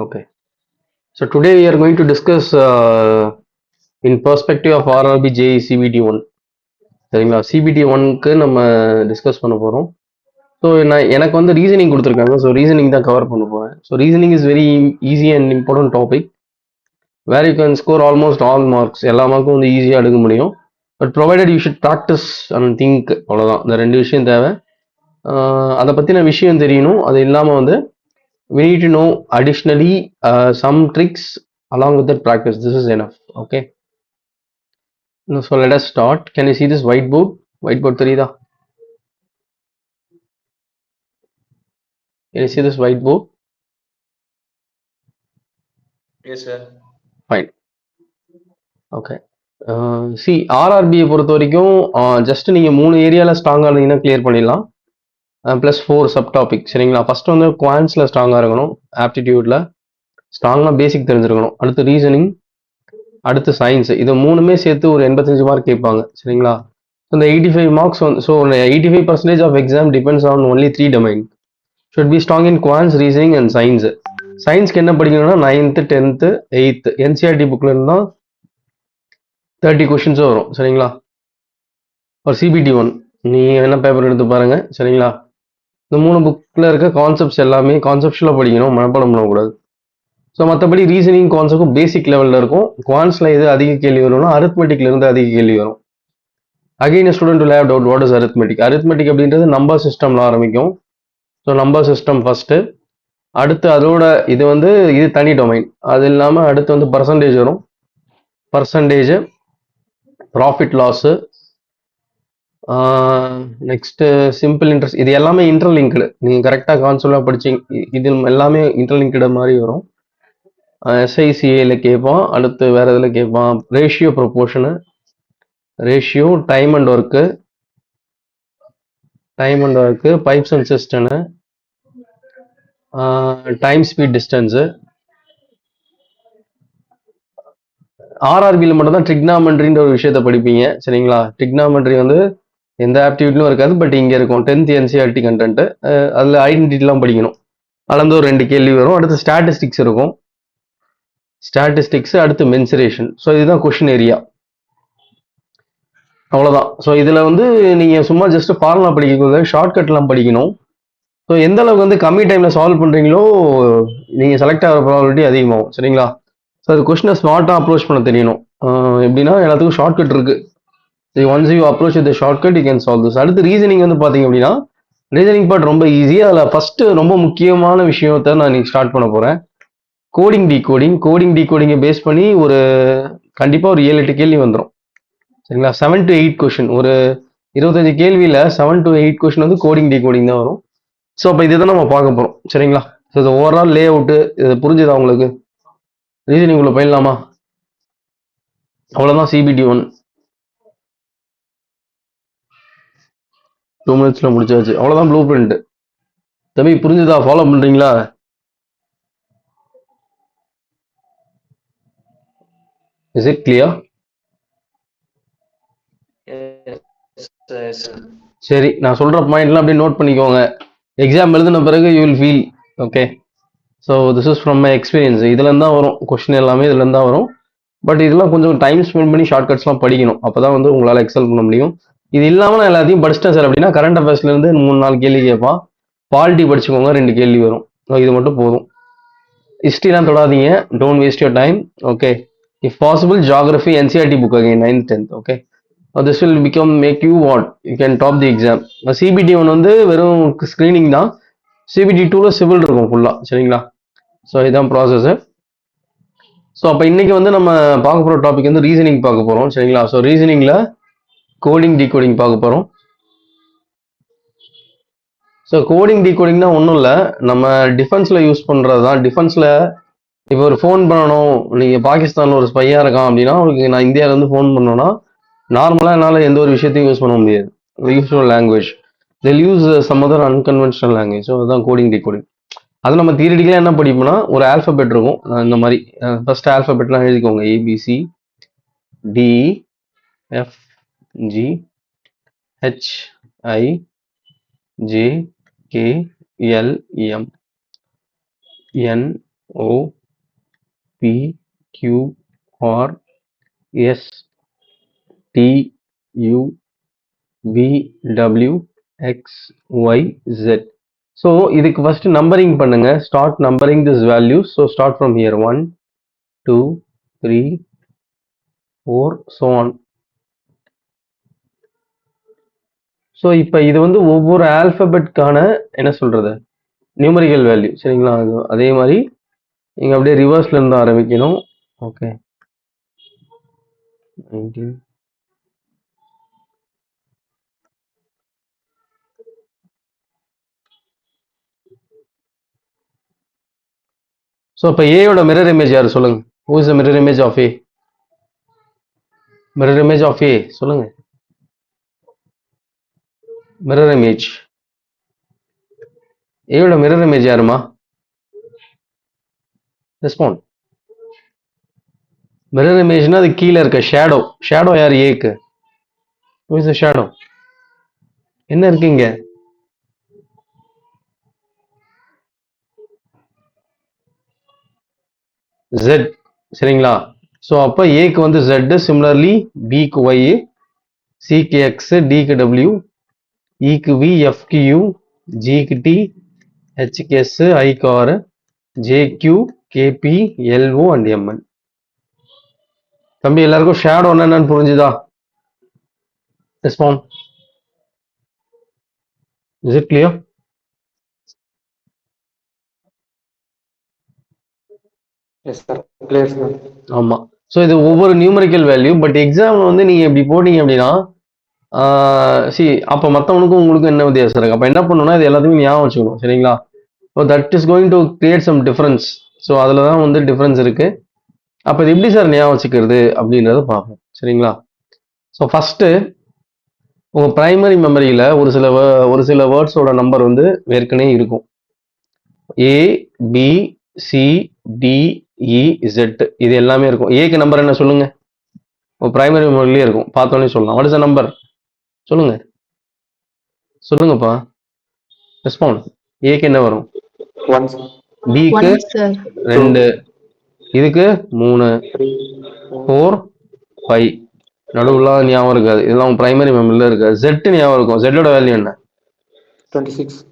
Okay. So today we are going to discuss in perspective of RRB JEE CBT 1. சரிங்களா CBT ஒன்க்கு நம்ம discuss பண்ண போகிறோம். So எனக்கு வந்து ரீசனிங் கொடுத்துருக்காங்க. ஸோ ரீசனிங் தான் கவர் பண்ண போகிறேன். So reasoning is very easy and important topic where you can score almost all marks. எல்லா மார்க்கும் வந்து ஈஸியாக எடுக்க முடியும். But provided you should practise and think. அவ்வளோதான், இந்த ரெண்டு விஷயம் தேவை. அதை பற்றின விஷயம் தெரியணும். அது இல்லாமல் வந்து we need to know additionally some tricks along with that practice. This is enough. Okay, so let us start. Can you see this whiteboard theriyada? Can you see this whiteboard? Yes sir. Fine. Okay, see RRB பொறுத்த வரைக்கும் just நீங்கள் 3 ஏரியாவில் ஸ்ட்ராங்காக இருந்தீங்கன்னா clear பண்ணிடலாம். Plus 4 sub topic. சரிங்களா, first வந்து குவான்ஸில் ஸ்ட்ராங்காக இருக்கணும், ஆப்டிடியூடில் ஸ்ட்ராங்காக பேசிக் தெரிஞ்சிருக்கணும், அடுத்து ரீசனிங், அடுத்து சயின்ஸ். இது மூணுமே சேர்த்து ஒரு 85 மார்க் கேட்பாங்க. சரிங்களா, இந்த 85 மார்க்ஸ் வந்து, so 85% of exam depends on only 3 domain. Should be strong in quants, reasoning and science. சயின்ஸ்க்கு என்ன படிக்கணும்னா 9th 10th 8th என்சிஆர்டி புக்ல இருந்தால் 30 கொஷின்ஸும் வரும். சரிங்களா, ஒரு சிபிடி 1 நீ என்ன பேப்பர் எடுத்து பாருங்க. சரிங்களா, இந்த 3 புக்கில் இருக்க கான்செப்ட்ஸ் எல்லாமே கான்செப்ட்ஸில் படிக்கணும், மனப்பாடம் பண்ணக்கூடாது. ஸோ மற்றபடி ரீசனிங் கான்செப்டும் பேசிக் லெவலில் இருக்கும். குவான்ஸில் எது அதிக கேள்வி வரும்னா அரித்மெட்டிக்ல இருந்து அதிக கேள்வி வரும். Again student will have doubt what is arithmetic. Arithmetic அப்படின்றது நம்பர் சிஸ்டம்ல ஆரம்பிக்கும். ஸோ நம்பர் சிஸ்டம் ஃபர்ஸ்ட், அடுத்து அதோட இது வந்து இது தனி டொமைன். அது இல்லாமல் அடுத்து வந்து பர்சன்டேஜ் வரும். Percentage, profit loss, next simple interest. இது எல்லாமே இன்டர்லிங்க்டு. நீங்கள் கரெக்டாக கான்செப்டாக படிச்சிங்க, இது எல்லாமே இன்டர்லிங்க்டு மாதிரி வரும். எஸ்ஐசிஏல கேட்பான், அடுத்து வேற இதில் கேட்பான். Ratio, proportion, ratio, time and work, pipes and cistern, time speed distance. ஆர்ஆர்பியில் மட்டும் தான் ட்ரிக்னாமெண்ட்ரின்ற ஒரு விஷயத்த படிப்பீங்க. சரிங்களா, ட்ரிக்னாமெண்ட்ரி வந்து எந்த ஆப்டிடியூட்லும் இருக்காது, பட் இங்கே இருக்கும் 10th என்சிஆர்டி கண்டென்ட். அதில் ஐடென்டிட்டிலாம் படிக்கணும். அளந்து ஒரு 2 கேள்வி வரும். அடுத்து ஸ்டாட்டிஸ்டிக்ஸ் இருக்கும், ஸ்டாட்டிஸ்டிக்ஸ், அடுத்து மென்சுரேஷன். ஸோ இதுதான் கொஷின் ஏரியா. அவ்வளோதான். ஸோ இதில் வந்து நீங்கள் சும்மா ஜஸ்ட் ஃபார்முலா படிக்கக்கூடாது, ஷார்ட்கட்லாம் படிக்கணும். ஸோ எந்த அளவுக்கு வந்து கம்மி டைமில் சால்வ் பண்ணுறீங்களோ நீங்கள் செலக்ட் ஆகிற ப்ராபபிலிட்டி அதிகமாகும். சரிங்களா, ஸோ அது கொஷினை ஸ்மார்ட்டாக அப்ரோச் பண்ண தெரியணும். எப்படின்னா எல்லாத்துக்கும் ஷார்ட்கட் இருக்குது. Once you approach with shortcut you can solve this. அடுத்து ரீசனிங் வந்து பார்த்தீங்க அப்படின்னா ரீசனிங் பார்ட் ரொம்ப ஈஸி. அதில் ஃபஸ்ட்டு ரொம்ப முக்கியமான விஷயத்தை நான் இன்னைக்கு ஸ்டார்ட் பண்ண போகிறேன். கோடிங் டீகோடிங்கை பேஸ் பண்ணி ஒரு கண்டிப்பாக ஒரு 7-8 கேள்வி வந்துடும். சரிங்களா, 7 to 8 கொஷின். ஒரு 25 கேள்வியில் 7 to 8 கொஷின் வந்து கோடிங் டீகோடிங் தான் வரும். ஸோ அப்போ இதை தான் நம்ம பார்க்க போகிறோம். சரிங்களா, ஸோ இது ஓவரால் லே அவுட்டு இது புரிஞ்சுதா உங்களுக்கு? ரீசனிங் உள்ள போயிடலாமா? அவ்வளோதான் சிபிடி 1 2 minutesல முடிச்சாச்சு. அவ்வளோதான் ப்ளூ பிரிண்ட். தம்பி புரிஞ்சுதா? ஃபாலோ பண்ணுறீங்களா? Is it clear? சரி, நான் சொல்கிற பாயிண்ட்லாம் அப்படியே நோட் பண்ணிக்கோங்க. எக்ஸாம் எழுதின பிறகு you will feel okay. So this is from my experience. இதுலேருந்து தான் வரும் கொஸ்டின், எல்லாமே இதுலேருந்து தான் வரும். பட் இதெல்லாம் கொஞ்சம் டைம் ஸ்பெண்ட் பண்ணி ஷார்ட்கட்ஸ்லாம் படிக்கணும். அப்போ தான் வந்து உங்களால் எக்ஸல் பண்ண முடியும். இது இல்லாமல் நான் எல்லாத்தையும் படிச்சிட்டேன் சார் அப்படின்னா கரண்ட் அஃபேர்ஸ்லேருந்து 3-4 கேள்வி கேட்பான். பாலிட்டி படிச்சுக்கோங்க, 2 கேள்வி வரும். இது மட்டும் போதும். ஹிஸ்ட்ரிலாம் தொடாதீங்க, don't waste your time. Okay, if possible geography NCERT book again 9th 10th. Okay, this will become make you what you can top the exam. CBT 1 வந்து வெறும் ஸ்க்ரீனிங் தான். சிபிடி 2ல சிவில் இருக்கும் ஃபுல்லாக. சரிங்களா, ஸோ இதுதான் ப்ராசஸ். ஸோ அப்போ இன்னைக்கு வந்து நம்ம பார்க்க போகிற டாபிக் வந்து ரீசனிங் பார்க்க போகிறோம். சரிங்களா, ஸோ ரீசனிங்கில் கோடிங் டீகோடிங் பார்க்க போகிறோம். ஸோ கோடிங் டீகோடிங்னா ஒன்றும் இல்லை, நம்ம டிஃபென்ஸில் யூஸ் பண்ணுறது தான். டிஃபென்ஸில் இப்போ ஒரு ஃபோன் பண்ணணும், நீங்கள் பாகிஸ்தானில் ஒரு ஸ்பையாக இருக்கான் அப்படின்னா உங்களுக்கு நான் இந்தியாவிலேருந்து ஃபோன் பண்ணோன்னா நார்மலாக என்னால் எந்த ஒரு விஷயத்தையும் யூஸ் பண்ண முடியாது. Usual language they'll use some other unconventional language. So அதுதான் கோடிங் டீகோடிங். அது நம்ம தியரிட்டிக்கலாக என்ன படிப்போம்னா ஒரு ஆல்ஃபபெட் இருக்கும். இந்த மாதிரி ஃபர்ஸ்ட் ஆல்ஃபபெட்லாம் எழுதிக்கோங்க. ABC DE F G H I J K L M N O P Q R S T U V W X Y Z. So இதுக்கு first numbering பண்ணுங்க. Start numbering this value. So start from here 1 2 3 4 so on. So இப்போ இது வந்து ஒவ்வொரு ஆல்ஃபபெட்கான என்ன சொல்றது numerical value சரிங்களா. அதே மாதிரி நீங்கள் அப்படியே ரிவர்ஸ்ல இருந்து ஆரம்பிக்கணும். ஓகே 19. ஸோ இப்போ ஏயோட மிரர் இமேஜ் யார் சொல்லுங்க. Who is the mirror image of A? Mirror image of A சொல்லுங்க. மிரர் இமேஜ் ஏயோட மிரர் இமேஜ் யாருமா? ரெஸ்பாண்ட். மிரர் இமேஜ்னா அது கீழே இருக்க ஷேடோ. ஷேடோ யார் ஏக்கு? Who is the shadow? என்ன இருக்குங்க? Z சரிங்களா. ஸோ அப்போ ஏக்கு வந்து Z, சிமிலர்லி பிக்கு ஒய், சிக்கு எக்ஸ், டிக்கு டபிள்யூ, இக்கு வி, எஃப்க்கு யூ, ஜிக்கு டி, ஹெச்க்கு எஸ், ஐக்கு R, J Q, K P, L O and M N. தம்பி எல்லாருக்கும் ஷேடோ என்னன்னு புரிஞ்சுதா? Respond. Is it clear? Yes sir, clear sir. ஆமா. ஸோ இது ஒவ்வொரு நியூமரிக்கல் வேல்யூ. பட் எக்ஸாம் வந்து நீங்க இப்படி போட்டீங்க அப்படின்னா சி அப்போ மற்றவனுக்கும் உங்களுக்கும் என்ன வித்தியாசம் இருக்கு. அப்போ என்ன பண்ணணும்னா இது எல்லாத்தையுமே ஞாபகம் வச்சுக்கணும் சரிங்களா. So that is going to create some difference. So அதில் தான் வந்து டிஃபரன்ஸ் இருக்கு. அப்போ இது எப்படி சார் ஞாபகம் வச்சுக்கிறது அப்படின்றத பார்ப்போம் சரிங்களா. ஸோ ஃபர்ஸ்ட் உங்க பிரைமரி மெமரியில ஒரு சில வேர்ட்ஸோட நம்பர் வந்து ஏற்கனவே இருக்கும். ஏ பி சி டி இ Z இது எல்லாமே இருக்கும். ஏக்கு நம்பர் என்ன சொல்லுங்க? உங்க பிரைமரி மெமரியிலே இருக்கும். பார்த்தோன்னே சொல்லலாம். வாட் இஸ் த நம்பர் சொல்லுங்க. சொல்லுங்கப்பா. ரெஸ்பாண்ட். ஏக்கு என்ன வரும்? 1 சார், பிக்கு 1 sir. 2, இதுக்கு 3, 3, 4, 5. நடுவுல ஞாபகம் இருக்காது. இதெல்லாம் பிரைமரி மெமரியில இருக்காது. Z ஞாபகம் இருக்கும். Z ஓட வேல்யூ என்ன? 26.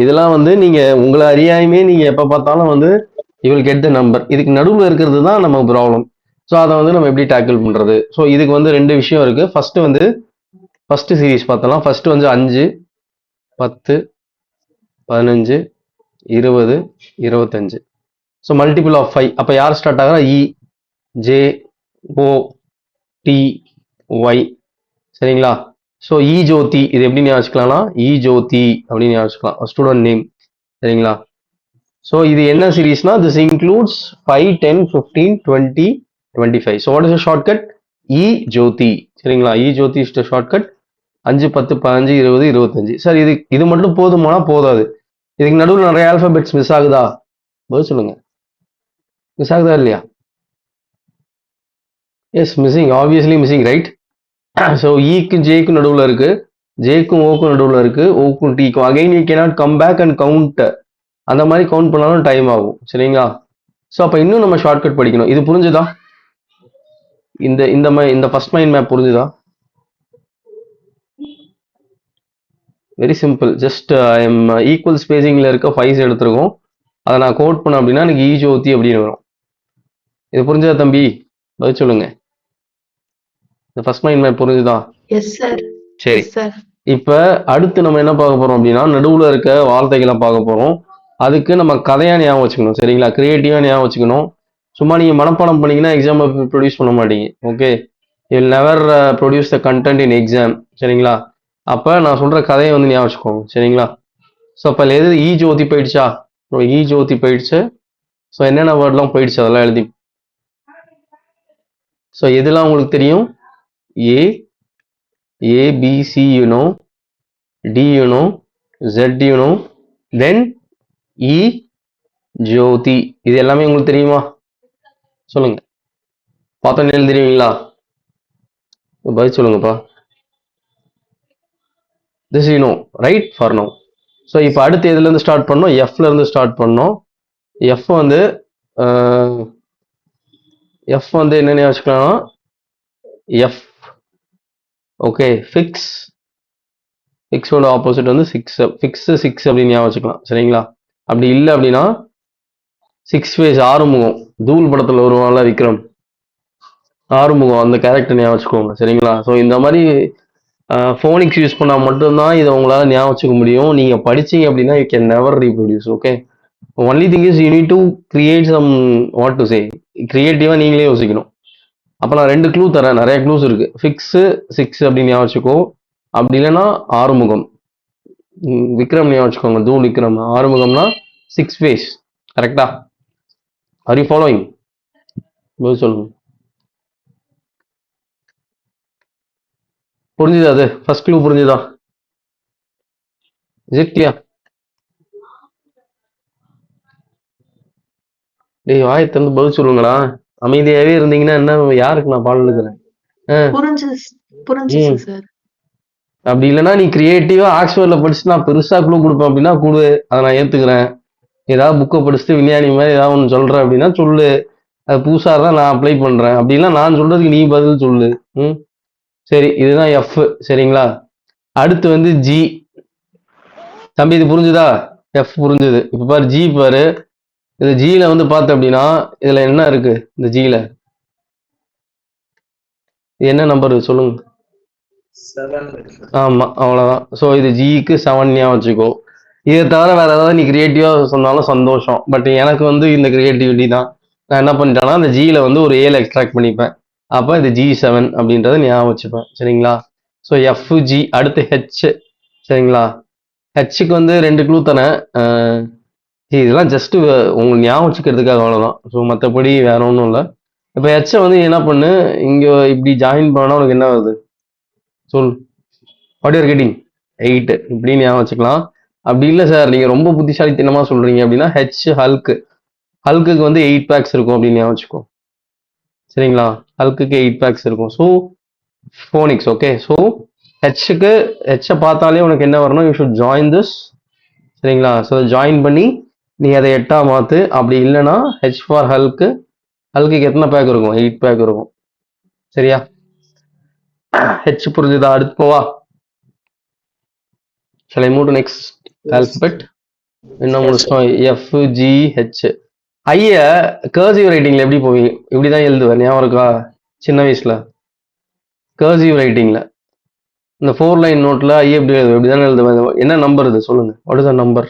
இதெல்லாம் வந்து நீங்க உங்களை அறியாமையே நீங்க எப்ப பார்த்தாலும் வந்து you will get the number. இதுக்கு நடுவில் இருக்கிறது தான் நம்ம ப்ராப்ளம். ஸோ அதை வந்து நம்ம எப்படி டேக்கிள் பண்றது? ஸோ இதுக்கு வந்து 2 விஷயம் இருக்கு. ஃபர்ஸ்ட் சீரீஸ் பார்த்தலாம். ஃபர்ஸ்ட் வந்து 5, 10, 15, 20, 25. So multiple of 5. அப்போ யார் ஸ்டார்ட் ஆகிறா? E, J, O, T, Y சரிங்களா. ஸோ இ ஜோதி இது எப்படி ஞாபகம் வச்சுக்கலாம்னா இ ஜோதி அப்படின்னு ஞாபகம் வச்சுக்கலாம். ஸ்டூடெண்ட் நேம் சரிங்களா. ஸோ இது என்ன சீரீஸ்னா this includes 5, 10, 15, 20, 25. So what is the shortcut? E Jyothi சரிங்களா. E Jyothi is the shortcut. 5, 10, 15, 20, 25. Sir இது மட்டும் போதுமானா போதாது. இதுக்கு நடுவில் நிறைய ஆல்பபெட்ஸ் மிஸ் ஆகுதா? பதில் சொல்லுங்க. மிஸ் ஆகுதா இல்லையா? Yes missing, obviously missing right. So இக்கும் ஜேக்கும் நடுவில் இருக்கு, ஜேக்கும் ஓக்கும் நடுவில் இருக்கு, ஓக்கும் டிக்கும். Again you cannot come back and count. அந்த மாதிரி கவுண்ட் பண்ணாலும் டைம் ஆகும் சரிங்களா. ஸோ அப்போ இன்னும் நம்ம ஷார்ட்கட் படிக்கணும். இது புரிஞ்சுதா? இந்த ஃபர்ஸ்ட் மைண்ட் மேப் புரிஞ்சுதா? Very simple. Just I M equal ஸ்பேசிங்ல இருக்க 5 எடுத்துருக்கோம். அதை நான் கோட் பண்ண அப்படின்னா எனக்கு ஈ ஜோதி அப்படின்னு வரும். இது புரிஞ்சதா தம்பி? பதில் சொல்லுங்க. இந்த ஃபர்ஸ்ட் மைண்ட் மேப் புரிஞ்சுதா? Yes sir. சரி. Yes sir. இப்ப அடுத்து நம்ம என்ன பார்க்க போறோம் அப்படின்னா நடுவுல இருக்க வார்த்தைகளை பார்க்க போறோம். அதுக்கு நம்ம கதையா ஞாபகம் வச்சுக்கணும் சரிங்களா. கிரியேட்டிவா ஞாபகம் வச்சுக்கணும். சும்மா நீங்க மனப்பாடம் பண்ணீங்கன்னா எக்ஸாம் ப்ரொடியூஸ் பண்ண மாட்டீங்க. Okay, you will never produce the content in exam சரிங்களா. அப்ப நான் சொல்ற கதையை வந்து ஞாபகம் வச்சுக்கோங்க சரிங்களா. ஸோ அப்ப எது இ ஜோதி போயிடுச்சா? இ ஜோதி போயிடுச்சு. ஸோ என்னென்ன வேர்ட்லாம் போயிடுச்சு அதெல்லாம் எழுதி. ஸோ எதெல்லாம் உங்களுக்கு தெரியும்? A, B, C you know, D you know, Z you know, then E, ஜோதி. இது எல்லாமே உங்களுக்கு தெரியுமா? சொல்லுங்க. பார்த்தோன்னே எழுதுறீங்களா? பதில் சொல்லுங்கப்பா. This you know right for no. So இப்போ அடுத்து எதுல இருந்து ஸ்டார்ட் பண்ணோம்? எஃப்ல இருந்து ஸ்டார்ட் பண்ணோம். எஃப் வந்து எஃப் வந்து என்னென்ன வச்சுக்கலாம்னா எஃப் ஓகே ஃபிக்ஸோட ஆப்போசிட் வந்து சிக்ஸ் அப்படின்னு ஞாபகம் வச்சுக்கலாம் சரிங்களா. அப்படி இல்லை அப்படின்னா 6 ஃபேஸ் ஆறுமுகம் தூள் படத்தில் வருவான்ல விக்ரம், ஆறுமுகம் அந்த கேரக்டர் ஞாபகம் வச்சுக்கோங்க சரிங்களா. ஸோ இந்த மாதிரி ஃபோனிக்ஸ் யூஸ் பண்ணால் மட்டும்தான் இதை உங்களால் ஞாபகம் வச்சுக்க முடியும். நீங்கள் படிச்சீங்க அப்படின்னா you can never reproduce. Okay, only thing is you need to create some what to say, கிரியேட்டிவாக நீங்களே யோசிக்கணும். அப்போ நான் 2 க்ளூ தரேன், நிறைய க்ளூஸ் இருக்கு. ஃபிக்ஸு 6 அப்படின்னு ஞாபகம் வச்சுக்கோ. அப்படி இல்லைன்னா ஆறுமுகம், விக்ரம் ஞாபகம் வச்சுக்கோங்க, தூள் விக்ரம். ஆறுமுகம்னா 6 ஃபேஸ். கரெக்டா? Are you following? சொல்லுங்க, புரிஞ்சுதா? அது ஃபர்ஸ்ட் க்ளூ புரிஞ்சுதா? Is it clear? டேய் வாயை திறந்து பதில் சொல்லுங்களா. அமைதியாவே இருந்தீங்கன்னா என்ன, யாருக்கு நான் பால் எடுக்கிறேன்? புரிஞ்சுச்சு சார். அப்படி இல்லைன்னா நீ கிரியேட்டிவா ஆக்ஸ்போர்ட்ல படிச்சு நான் பெருசா க்ளூ கொடுப்பேன் அப்படின்னா கொடு, அதை நான் ஏத்துக்கிறேன். ஏதாவது புக்கை படிச்சுட்டு விஞ்ஞானி மாதிரி ஏதாவது ஒன்று சொல்றேன் அப்படின்னா சொல்லு, அது புதுசா தான் நான் அப்ளை பண்றேன். அப்படின்னா நான் சொல்றதுக்கு நீ பதில் சொல்லு. ம், சரி, இதுதான் எஃப் சரிங்களா. அடுத்து வந்து ஜி. தம்பி இது புரிஞ்சுதா? எஃப் புரிஞ்சுது. இப்ப பாரு ஜி பாரு, இது ஜியில வந்து பார்த்த அப்படின்னா இதுல என்ன இருக்கு? இந்த ஜியில என்ன நம்பர் சொல்லுங்க. 7. ஆமா, அவ்வளவுதான். ஸோ இது ஜிக்கு 7 ஞாபகம் வச்சுக்கோ. இதை தவிர வேற ஏதாவது நீ கிரியேட்டிவா சொன்னாலும் சந்தோஷம். பட் எனக்கு வந்து இந்த கிரியேட்டிவிட்டி தான். நான் என்ன பண்ணிட்டேன்னா இந்த ஜியில வந்து ஒரு ஏல எக்ஸ்ட்ராக்ட் பண்ணிப்பேன். அப்போ இது G7 அப்படின்றத ஞாபகம் வச்சுப்பேன் சரிங்களா. So F G. அடுத்து ஹெச் சரிங்களா. ஹெச்சுக்கு வந்து 2 க்ளூ தரேன். இதெல்லாம் ஜஸ்ட் உங்களுக்கு ஞாபகம் வச்சுக்கிறதுக்காக, அவ்வளோதான். ஸோ மற்றபடி வேற ஒன்றும் இல்லை. இப்போ ஹெச்சை வந்து என்ன பண்ணு, இங்கே இப்படி ஜாயின் பண்ணா உனக்கு என்ன வருது சொல். வாட் யூர் கெட்டிங் 8 இப்படி ஞாபகம் வச்சுக்கலாம். அப்படி இல்லை சார் நீங்கள் ரொம்ப புத்திசாலித்தனமாக சொல்றீங்க அப்படின்னா ஹெச் ஹல்க்கு வந்து 8 பேக்ஸ் இருக்கும் அப்படின்னு ஞாபகம் வச்சுக்கோ சரிங்களா. ஹல்க்கு 8 பேக்ஸ் இருக்கும். So Phoenix. ஓகே, ஸோ ஹெச்சை பார்த்தாலே உனக்கு என்ன வரணும், யூ ஷுட் ஜாயின் திஸ் சரிங்களா. ஸோ ஜாயின் பண்ணி நீ அதை 8ஆ மாத்து. அப்படி இல்லைன்னா ஹெச் ஃபார் ஹல்க்கு எத்தனை பேக் இருக்கும்? 8 பேக் இருக்கும் சரியா. ஹெச் புரிஞ்சுதா? அடுத்து போவா. Shall I move to next alphabet? என்ன முடிச்சோம்? F G H. ஐய கர்சிவ் ரைட்டிங்ல எப்படி போவீங்க? இப்படிதான் எழுதுவேன், ஞாபகம் இருக்கா? சின்ன வயசுல கர்சிவ் ரைட்டிங்ல இந்த 4 லைன் நோட்ல ஐய எப்படி எழுதுவேன்? இப்படிதானே எழுதுவேன். என்ன நம்பர் இது சொல்லுங்க. What is the number?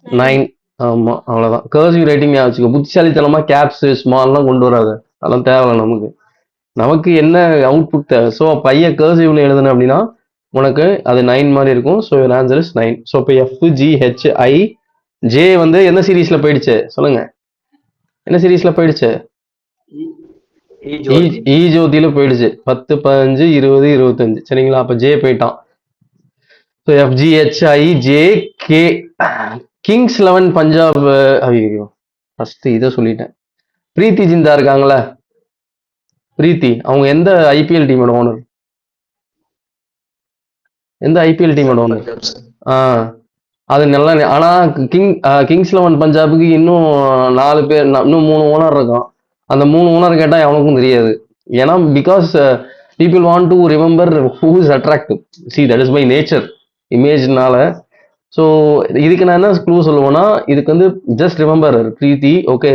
9. ஆமா, அவ்வளவுதான். கர்சிவ் ரைட்டிங் ஞாபகம் வச்சுக்கோ. புத்திசாலித்தனமா கேப்ஸ் ஸ்மால்லாம் கொண்டு வராது, அதெல்லாம் தேவையில்ல நமக்கு. நமக்கு என்ன அவுட்புட் தேவை. ஸோ அப்போ ஐய கர்சிவ்ல எழுதுன அப்படின்னா உனக்கு அது 9 மாதிரி இருக்கும். So your answer is 9. So இப்போ F G H I J வந்து என்ன சீரீஸ்ல போயிடுச்சு சொல்லுங்க. என்ன சீரீஸ்ல போயிடுச்சு? இ ஜோதியில போயிடுச்சு. 10 15 20 25 சரிங்களா. அப்ப ஜே போயிட்டான். So F G H I J K. Kings 11 Punjab. ஐயோ ஃபர்ஸ்ட் இதை சொல்லிட்டேன். பிரீத்தி ஜிந்தா இருக்காங்களா, பிரீத்தி, அவங்க எந்த ஐபிஎல் டீமோட ஓனர்? எந்த ஐபிஎல் டீமோட ஓனர்? அது நல்லா. ஆனா கிங்ஸ் 11 பஞ்சாபுக்கு இன்னும் 4 பேர், இன்னும் 3 ஓனர் இருக்கான். அந்த 3 ஓனர் கேட்டா அவனுக்கும் தெரியாது. ஏன்னா because people want to remember who is attractive. See that is by nature, இமேஜ்னால. ஸோ இதுக்கு நான் என்ன க்ளூ சொல்லுவேன்னா, இதுக்கு வந்து just remember Preethi. Okay,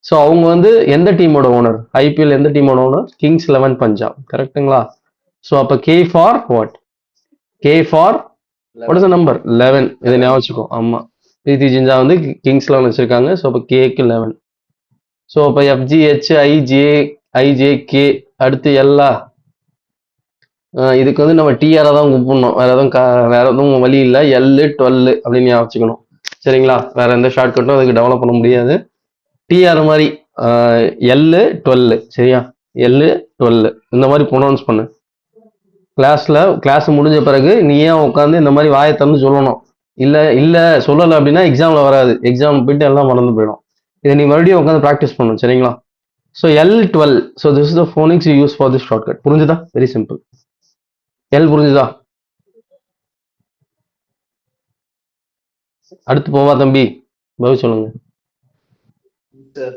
so அவங்க வந்து எந்த டீமோட ஓனர்? ஐபிஎல் எந்த டீமோட ஓனர்? கிங்ஸ் 11 பஞ்சாப். கரெக்டுங்களா. ஸோ அப்போ K for what? K for what is the number? 11. இதை ஞாபகம் வச்சுக்கோ. ஆமா, பிரீத்தி ஜிந்தா வந்து கிங்ஸ் 11 வச்சிருக்காங்க. ஸோ அப்போ கேக்கு 11. ஸோ அப்போ எஃப்ஜிஹெச் ஐஜே கே. அடுத்து எல்லா இதுக்கு வந்து நம்ம டிஆரை தான் கூப்பிடணும். வேற எதுவும் வழி இல்லை. எல்லு 12 அப்படின்னு ஞாபகம் வச்சுக்கணும் சரிங்களா. வேற எந்த ஷார்ட்கட்டும் அதுக்கு டெவலப் பண்ண முடியாது. டிஆர் மாதிரி எல்லு 12 சரியா. எல்லு 12 இந்த மாதிரி ப்ரொனவுன்ஸ் பண்ணு. கிளாஸ் முடிஞ்ச பிறகு நீ ஏன் உட்காந்து இந்த மாதிரி வாயை திறந்து சொல்லணும். இல்ல சொல்லலை அப்படின்னா எக்ஸாம்ல வராது. எக்ஸாம் போயிட்டு எல்லாம் மறந்து போயிடும். இதை நீ மறுபடியும் உட்காந்து ப்ராக்டிஸ் பண்ணணும் சரிங்களா. So L12. So this is the phonics you use for this shortcut. புரிஞ்சுதா? Very simple. எல் புரிஞ்சுதா? அடுத்து போவா தம்பி, பதில் சொல்லுங்க. sir.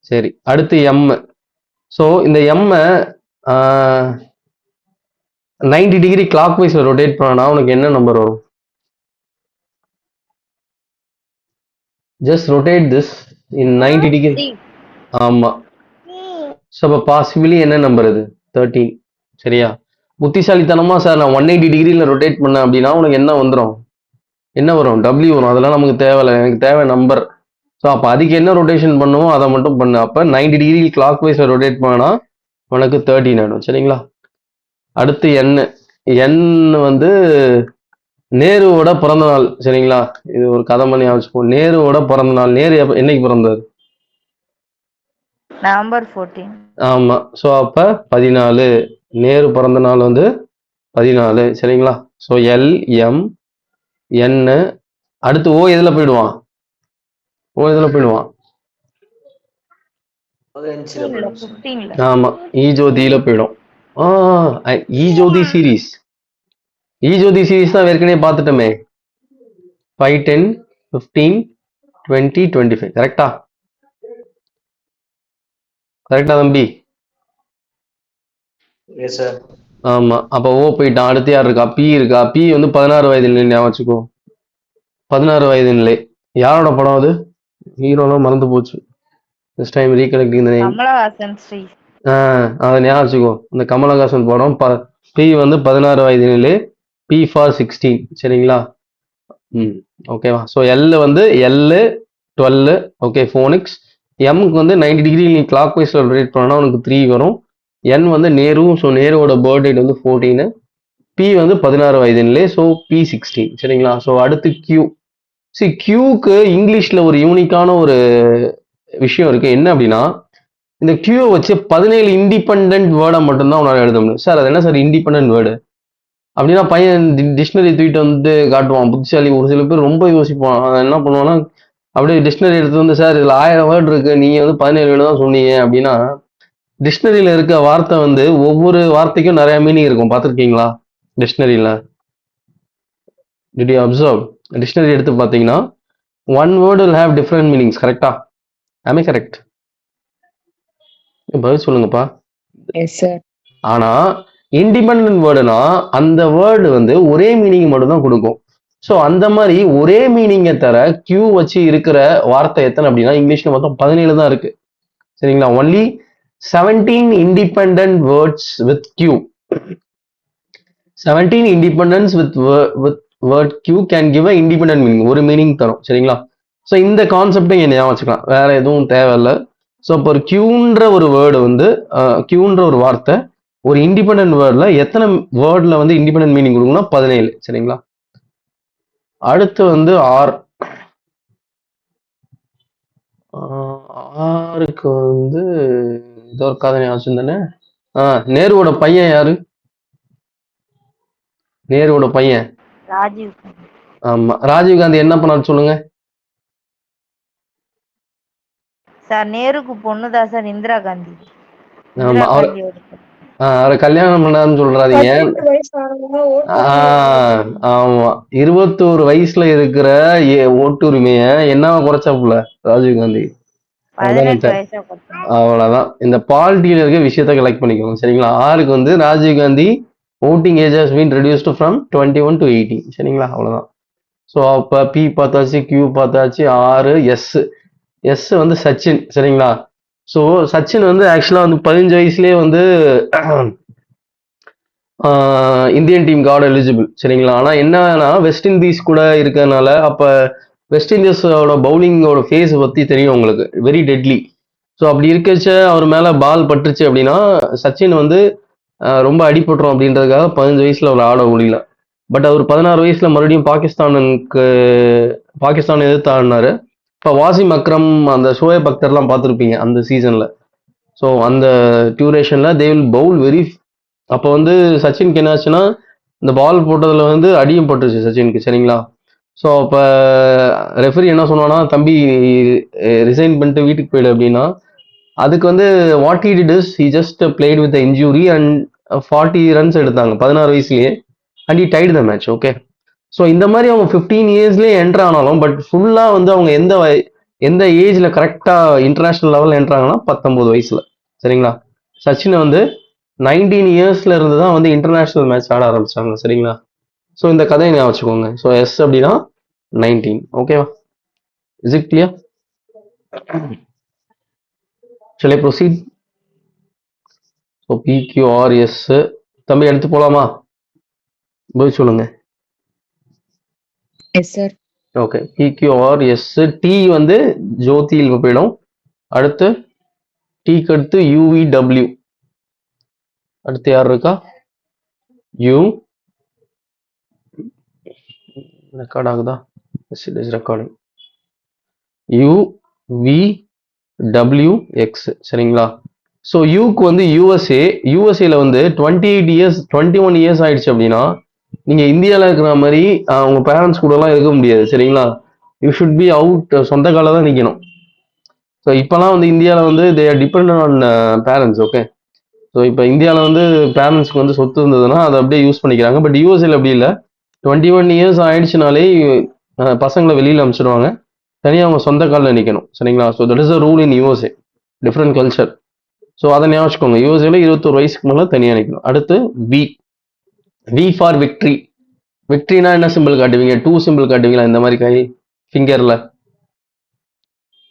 சரி, அடுத்து எம். ஸோ இந்த எம் 90 டிகிரி கிளாக் வைஸ்ல ரொட்டேட் பண்ணா உனக்கு என்ன நம்பர் வரும்? Just rotate this in 90 degree. Three. ஆமா. ஸோ அப்போ பாசிபிளி என்ன நம்பர் இது? 13. சரியா? புத்திசாலித்தனமா சார் நான் 180 டிகிரியில் ரொட்டேட் பண்ணேன் அப்படின்னா உனக்கு என்ன வந்துடும்? என்ன வரும்? W வரும். அதெல்லாம் நமக்கு தேவையில்லை, எனக்கு தேவை நம்பர். ஸோ அப்போ அதுக்கு என்ன ரொட்டேஷன் பண்ணுவோம் அதை மட்டும் பண்ணு. அப்போ 90 டிகிரி கிளாக் வைஸில் ரொட்டேட் பண்ணா உனக்கு 13 ஆயிடும். சரிங்களா? அடுத்து என் வந்து நேருவோட பிறந்த நாள். சரிங்களா? இது ஒரு கதை பண்ணி வச்சுப்போம். நேருவோட பிறந்த நாள். நேரு என்னைக்கு பிறந்தார்? November 14. ஆமா. ஸோ அப்ப 14. நேரு பிறந்த நாள் வந்து 14. சரிங்களா? So L M N. அடுத்து ஓ எதுல போயிடுவான்? ஓ எதுல போயிடுவான்? 15 போயிடும் sir. 15. ஆமா, ஈஜோதியில போயிடும். ஈஜோதி சீரீஸ். ஈஜோதி சீரீஸ் தான் ஏற்கனவே பார்த்துட்டோமே. 5, 10, 15, 20, 25. கரெக்டா? கரெக்டா தம்பி? Yes sir. ஆமா. அப்ப ஓ போயிட்டான். அடுத்து யார் இருக்கா? பி இருக்கா? பி வந்து 16 வயது நிலை. ஞாபகம் வச்சுக்கோ. 16 வயது நிலை. யாரோட படம் அது? ஹீரோலாம் மறந்து போச்சு. This time recollecting the name. Kamalahasan Sri. அதை ஞாபகம் வச்சுக்கோ. இந்த கமலஹாசன் படம். பி வந்து 16 வயது நிலை. P for 16. சரிங்களா? ஓகேவா? ஸோ எல் வந்து எல் 12. Okay, phonics. எம்க்கு வந்து 90 டிகிரி நீ கிளாக் வைஸ்ல ரொட்டேட் பண்ணா உனக்கு 3 வரும். என் வந்து நேரு. ஸோ நேருவோட பர்த் டேட் வந்து 14. பி வந்து 16 வயது நிலை. So B 16. சரிங்களா? ஸோ அடுத்து கியூ. கியூக்கு இங்கிலீஷ்ல ஒரு யூனிக்கான ஒரு விஷயம் இருக்கு. என்ன அப்படின்னா இந்த கியூவை வச்சு 17 இண்டிபெண்ட் வேர்டை மட்டும்தான் உன்னால எழுத முடியும். சார் அது என்ன சார் இண்டிபெண்ட் வேர்டு அப்படின்னா? பையன் டிக்ஷனரி தூக்கிட்டு வந்து காட்டுவான். புத்திசாலி. ஒரு சில பேர் ரொம்ப யோசிப்பான். என்ன பண்ணுவான்னா அப்படியே டிக்ஷனரி எடுத்து வந்து, சார் இதுல 1000 வேர்டு இருக்கு, நீங்க வந்து 17 வேர்டு தான் சொன்னீங்க அப்படின்னா, டிக்ஷனரியில இருக்க வார்த்தை வந்து ஒவ்வொரு வார்த்தைக்கும் நிறைய மீனிங் இருக்கும். பார்த்துருக்கீங்களா டிக்ஷனரியில? Did you observe? டிக்ஷனரி எடுத்து பார்த்தீங்கன்னா one word will have different meanings. கரெக்டா? ஆமே கரெக்ட்? பதில் சொல்லுங்கப்பா. Yes sir. ஆனா இண்டிபெண்டன்ட் வேர்டுனா அந்த வேர்டு வந்து ஒரே மீனிங் மட்டும் தான் கொடுக்கும். ஸோ அந்த மாதிரி ஒரே மீனிங்கை தர கியூ வச்சு இருக்கிற வார்த்தை எத்தனை அப்படின்னா இங்கிலீஷ்ல மொத்தம் 17 தான் இருக்கு. சரிங்களா? Only 17 independent words with Q. 17 independence with word Q can give a independent meaning. ஒரு மீனிங் தரும். சரிங்களா? ஸோ இந்த கான்செப்டை இங்கே ஞாபகம் வச்சுக்கலாம். வேற எதுவும் தேவையில்லை. ஸோ இப்போ ஒரு கியூன்ற ஒரு வேர்டு வந்து கியூன்ற ஒரு வார்த்தை ஒரு இண்டிபெண்டன்ட் வேர்டில் எத்தனை வேர்டில் வந்து இண்டிபெண்டன்ட் மீனிங் கொடுக்கணும்னா 17. சரிங்களா? அடுத்து வந்து ஆர். ஆருக்கு வந்து ஏதோ ஒரு கதை ஞாபகம் தானே. நேருவோட பையன் யாரு? நேருவோட பையன் Rajiv. ஆமா, ராஜீவ் காந்தி என்ன பண்ணாரு சொல்லுங்க? சார் நேருக்கு பொண்ணுதான் சார் இந்திரா காந்தி. ஆமா, இந்திரா அவர் காந்தியோட அவரை கல்யாணம் பண்ணாருன்னு சொல்றாதீங்க. 18 வயசானவங்க ஓட்டு ஆமா, 21 வயசுல இருக்கிற ஓட்டுரிமைய என்னவா குறைச்சாப்புல ராஜீவ் காந்தி? 18 வயசா கொடுத்தாங்க. அவ்வளவுதான். இந்த பாலிட்டியில இருக்க விஷயத்த கலெக்ட் பண்ணிக்கோங்க. சரிங்களா? ஆருக்கு வந்து Rajiv Gandhi voting age has been reduced from 21 to 18. சரிங்களா? அவ்வளவுதான். ஸோ அப்ப பி பார்த்தாச்சு, கியூ பார்த்தாச்சு, ஆறு. எஸ் வந்து சச்சின். சரிங்களா? ஸோ சச்சின் வந்து ஆக்சுவலா வந்து 15 வயசுலயே வந்து இந்தியன் டீம் கார்டு எலிஜிபிள். சரிங்களா? ஆனா என்னன்னா வெஸ்ட் இண்டீஸ் கூட இருக்கறனால அப்ப வெஸ்ட் இண்டீஸோட பவுலிங்கோட ஃபேஸ் பத்தி தெரியும் உங்களுக்கு, வெரி டெட்லி. ஸோ அப்படி இருக்கச்ச அவர் மேல பால் பட்டுருச்சு அப்படின்னா சச்சின் வந்து ரொம்ப அடிபட்டுரும் அப்படின்றதுக்காக 15 வயசுல அவர் ஆட முடியல. பட் அவர் 16 வயசுல மறுபடியும் பாகிஸ்தான் எதிர்த்து ஆடினாரு. இப்போ வாசிம் அக்ரம் அந்த ஷோயப் அக்தர்லாம் பார்த்துருப்பீங்க அந்த சீசன்ல. ஸோ அந்த டியூரேஷன்ல தே வில் பவுல் வெரி. அப்போ வந்து சச்சினுக்கு என்ன ஆச்சுன்னா இந்த பால் போட்டதுல வந்து அடியும் பட்டுருச்சு சச்சினுக்கு. சரிங்களா? ஸோ அப்போ ரெஃபரி என்ன சொன்னான்னா, தம்பி ரிசைன் பண்ணிட்டு வீட்டுக்கு போயிடு அப்படின்னா, அதுக்கு வந்து what he did is he just played with injury and 40 runs எடுத்தாங்க 16 வயசுலயே and he died the match. Okay. So இந்த மாதிரி அவங்க 15 இயர்ஸ்லேயே என்டர் ஆனாலும் பட் ஃபுல்லாக வந்து அவங்க எந்த ஏஜ்ல கரெக்டா இன்டர்நேஷனல் லெவல்ல என்றாங்கன்னா 19 வயசுல. சரிங்களா? சச்சின் வந்து 19 இயர்ஸ்ல இருந்து தான் வந்து இன்டர்நேஷனல் மேட்ச் ஆட ஆரம்பிச்சாங்க. சரிங்களா? ஸோ இந்த கதையை ஞாபகம் வச்சுக்கோங்க. ஸோ எஸ் அப்படின்னா 19. ஓகேவா? Is it clear? Shall I proceed? So PQRS தம்பி எடுத்து போலாமா? பதில் சொல்லுங்க. Yes sir. Okay, PQRS. D வந்து ஜோதியில் போயிடும். அடுத்து டீக்கு அடுத்து யூவிடபிள்யூ. அடுத்து யார் இருக்கா? யூ ரெக்கார்ட் ஆகுதா? S it is recording. You V W X. சரிங்களா? ஸோ யூக்கு வந்து யூஎஸ்ஏல வந்து 28 இயர்ஸ் 21 இயர்ஸ் ஆயிடுச்சு அப்படின்னா நீங்க இந்தியாவில் இருக்கிற மாதிரி உங்க பேரண்ட்ஸ் கூடலாம் இருக்க முடியாது. சரிங்களா? யூ ஷுட் பி அவுட், சொந்த கால தான் நிற்கணும். ஸோ இப்போலாம் வந்து இந்தியாவில் வந்து they are depend on parents. Okay, so இப்போ இந்தியாவில் வந்து பேரண்ட்ஸ்க்கு வந்து சொத்து இருந்ததுன்னா அதை அப்படியே யூஸ் பண்ணிக்கிறாங்க. பட் யூஎஸ்ஏல அப்படி இல்லை. 21 இயர்ஸ் ஆயிடுச்சுனாலே பசங்களை வெளியில் அனுப்பிச்சிடுவாங்க. தனியாக அவங்க சொந்த காலில் நிற்கணும். சரிங்களா? So that is a rule in USA. Different culture. So அதை ஞாபகம் வச்சுக்கோங்க. யூஎஸ்ஏல 21 வயசுக்கு மேலே தனியாக நிற்கணும். அடுத்து வி. V for victory. விக்ட்ரினா என்ன சிம்பிள் காட்டுவீங்க? 2 சிம்பிள் காட்டுவீங்களா இந்த மாதிரி கை ஃபிங்கர்ல?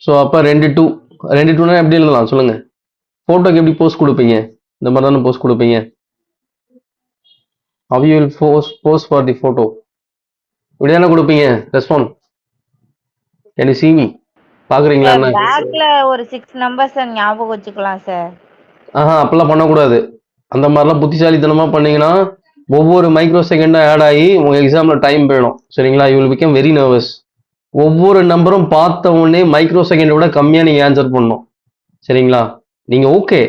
ஸோ அப்போ 2-2 எப்படி எழுதலாம் சொல்லுங்க? ஃபோட்டோக்கு எப்படி போஸ்ட் கொடுப்பீங்க? இந்த மாதிரி தானே போஸ்ட் கொடுப்பீங்க. How you will post for the photo? இப்படி தானே கொடுப்பீங்க. Respond. Can you see me? பார்க்குறீங்களா சார் என்ன? பேக்ல ஒரு 6 நம்பர்ஸ் ஞாபகம் வச்சுக்கலாம் சார். அப்பெல்லாம் பண்ணக்கூடாது. அந்த மாதிரிலாம் புத்திசாலித்தனமா பண்ணீங்கன்னா ஒவ்வொரு மைக்ரோ செகண்டா ஆட் ஆகி உங்க எக்ஸாம்ல டைம் போயிடும். சரிங்களா? You will become very nervous. ஒவ்வொரு நம்பரும் பார்த்த உடனே மைக்ரோ செகண்டை விட கம்மியா நீங்க ஆன்சர் பண்ணணும். சரிங்களா? நீங்க ஓகே,